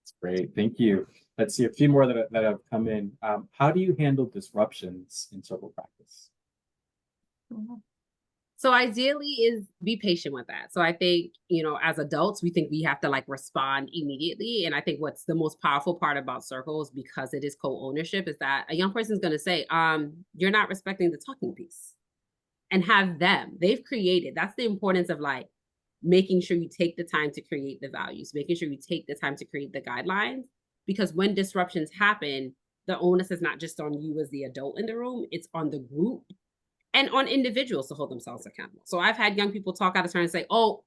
That's great. Thank you. Let's see a few more that have come in. How do you handle disruptions in circle practice? So ideally is be patient with that. So I think, as adults, we think we have to like respond immediately. And I think what's the most powerful part about circles, because it is co-ownership, is that a young person is going to say, you're not respecting the talking piece, and have them. They've created. That's the importance of like making sure you take the time to create the values, making sure you take the time to create the guidelines, because when disruptions happen, the onus is not just on you as the adult in the room, it's on the group and on individuals to hold themselves accountable. So I've had young people talk out of turn and say, oh,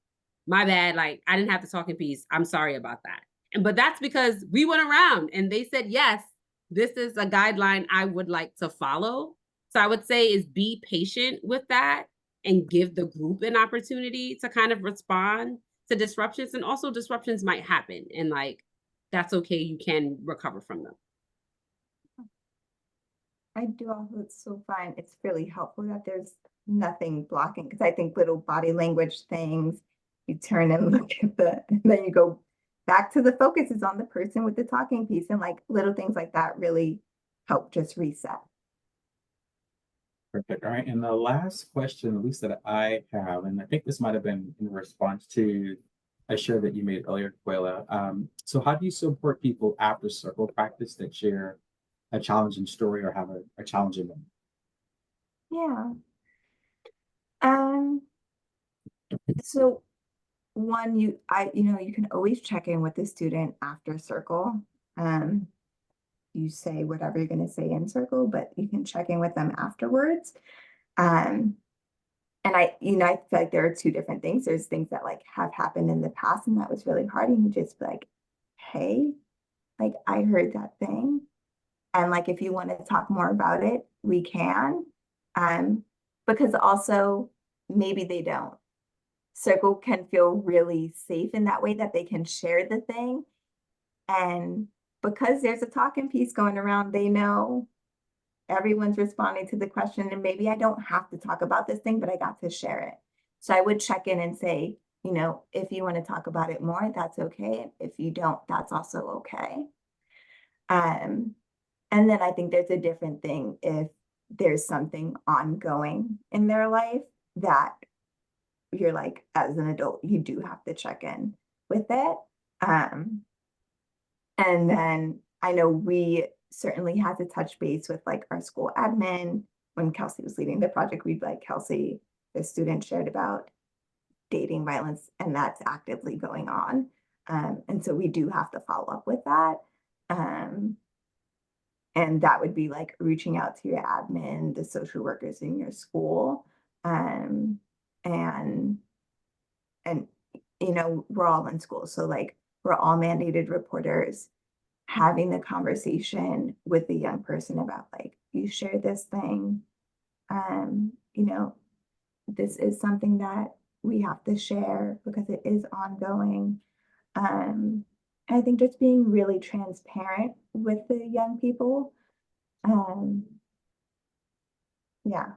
my bad, like I didn't have the talking piece. I'm sorry about that. But that's because we went around and they said, yes, this is a guideline I would like to follow. So I would say is be patient with that and give the group an opportunity to kind of respond to disruptions. And also disruptions might happen and like, that's okay. You can recover from them. I do also so find it's really helpful that there's nothing blocking, because I think little body language things, you turn and look at and then you go back to the focus is on the person with the talking piece, and like little things like that really help just reset. Perfect. All right. And the last question, at least that I have, and I think this might have been in response to a share that you made earlier, Quayla. So how do you support people after circle practice that share a challenging story or have a challenging one? Yeah. So one, you can always check in with the student after circle. You say whatever you're going to say in circle, but you can check in with them afterwards. And I feel like there are two different things. There's things that like have happened in the past and that was really hard. And you just be like, hey, like I heard that thing. And like, if you want to talk more about it, we can. Because also maybe they don't. Circle can feel really safe in that way that they can share the thing. And because there's a talking piece going around, they know everyone's responding to the question. And maybe I don't have to talk about this thing, but I got to share it. So I would check in and say, if you want to talk about it more, that's okay. If you don't, that's also okay. And then I think there's a different thing if there's something ongoing in their life that you're like, as an adult, you do have to check in with it. And then I know we certainly had to touch base with like our school admin. When Kelsey was leading the project, we'd like, Kelsey, the student shared about dating violence, and that's actively going on. And so we do have to follow up with that. And that would be like reaching out to your admin, the social workers in your school. And we're all in school. So like, we're all mandated reporters, having the conversation with the young person about like, you share this thing, this is something that we have to share because it is ongoing. I think just being really transparent with the young people. Yeah.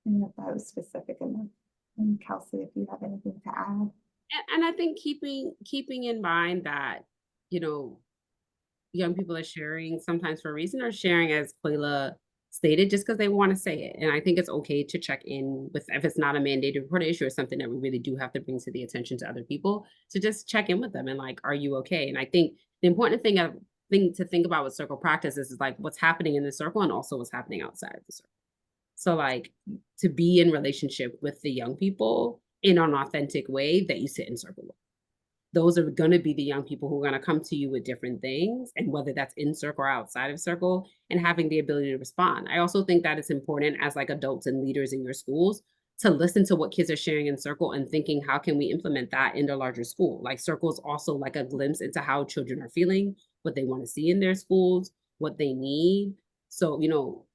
I don't know if that was specific enough. And Kelsey, if you have anything to add. And I think keeping in mind that, young people are sharing sometimes for a reason, or sharing, as Quayla stated, just because they want to say it. And I think it's okay to check in with, if it's not a mandated report issue or something that we really do have to bring to the attention to other people, to just check in with them and like, are you okay? And I think the important thing to think about with circle practice is like what's happening in the circle and also what's happening outside of the circle. So like to be in relationship with the young people in an authentic way that you sit in circle with. Those are going to be the young people who are going to come to you with different things, and whether that's in circle or outside of circle, and having the ability to respond. I also think that it's important as like adults and leaders in your schools to listen to what kids are sharing in Circle and thinking, how can we implement that in their larger school? Like Circle is also like a glimpse into how children are feeling, what they want to see in their schools, what they need. So,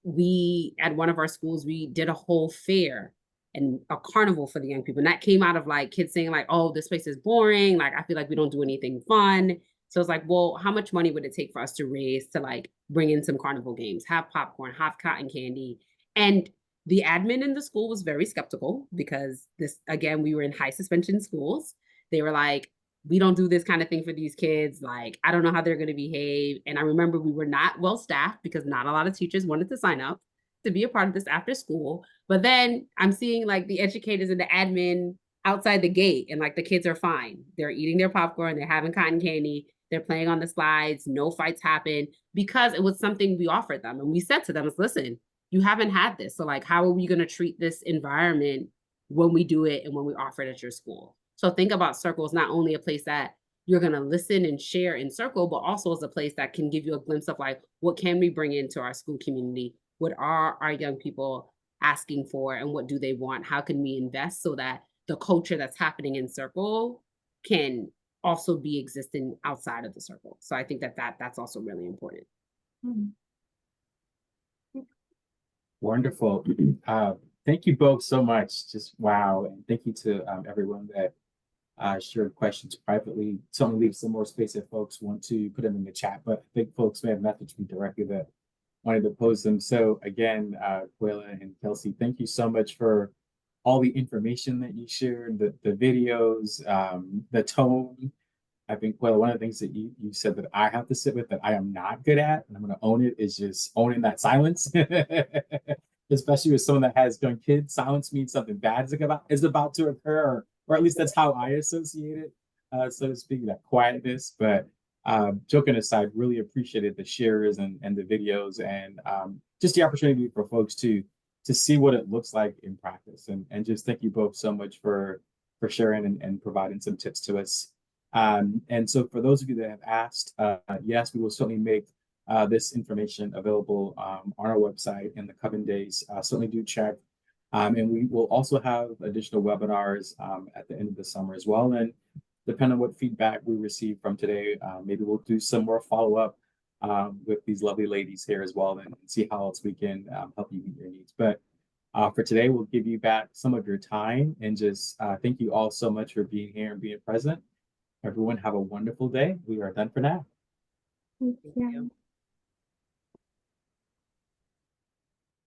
we, at one of our schools, we did a whole fair and a carnival for the young people. And that came out of like kids saying like, oh, this place is boring. Like, I feel like we don't do anything fun. So it's like, well, how much money would it take for us to raise to like bring in some carnival games, have popcorn, have cotton candy? And the admin in the school was very skeptical because this, again, we were in high suspension schools. They were like, we don't do this kind of thing for these kids. Like, I don't know how they're going to behave. And I remember we were not well staffed because not a lot of teachers wanted to sign up to be a part of this after school. But then I'm seeing like the educators and the admin outside the gate, and like the kids are fine. They're eating their popcorn, they're having cotton candy, they're playing on the slides, no fights happen because it was something we offered them. And we said to them, listen, you haven't had this. So like, how are we going to treat this environment when we do it and when we offer it at your school? So think about Circle as not only a place that you're going to listen and share in Circle, but also as a place that can give you a glimpse of like, what can we bring into our school community? What are our young people asking for and what do they want? How can we invest so that the culture that's happening in Circle can also be existing outside of the Circle? So I think that's also really important. Wonderful. Thank you both so much. Just wow. And thank you to everyone that shared questions privately. Certainly leave some more space if folks want to put them in the chat, but I think folks may have messaged me directly that wanted to pose them. So again, Quayla and Kelsey, thank you so much for all the information that you shared, the videos, the tone. I think, Quayla, one of the things that you said that I have to sit with that I am not good at, and I'm going to own it, is just owning that silence. Especially with someone that has young kids, silence means something bad is about to occur, or at least that's how I associate it, so to speak, that quietness. But joking aside, really appreciated the shares and the videos and just the opportunity for folks to see what it looks like in practice. And just thank you both so much for sharing and providing some tips to us. And so for those of you that have asked, yes, we will certainly make this information available on our website in the coming days. Certainly do check. And we will also have additional webinars at the end of the summer as well. And depending on what feedback we receive from today, maybe we'll do some more follow-up with these lovely ladies here as well and see how else we can help you meet your needs. But for today, we'll give you back some of your time and just thank you all so much for being here and being present. Everyone have a wonderful day. We are done for now. Thank you.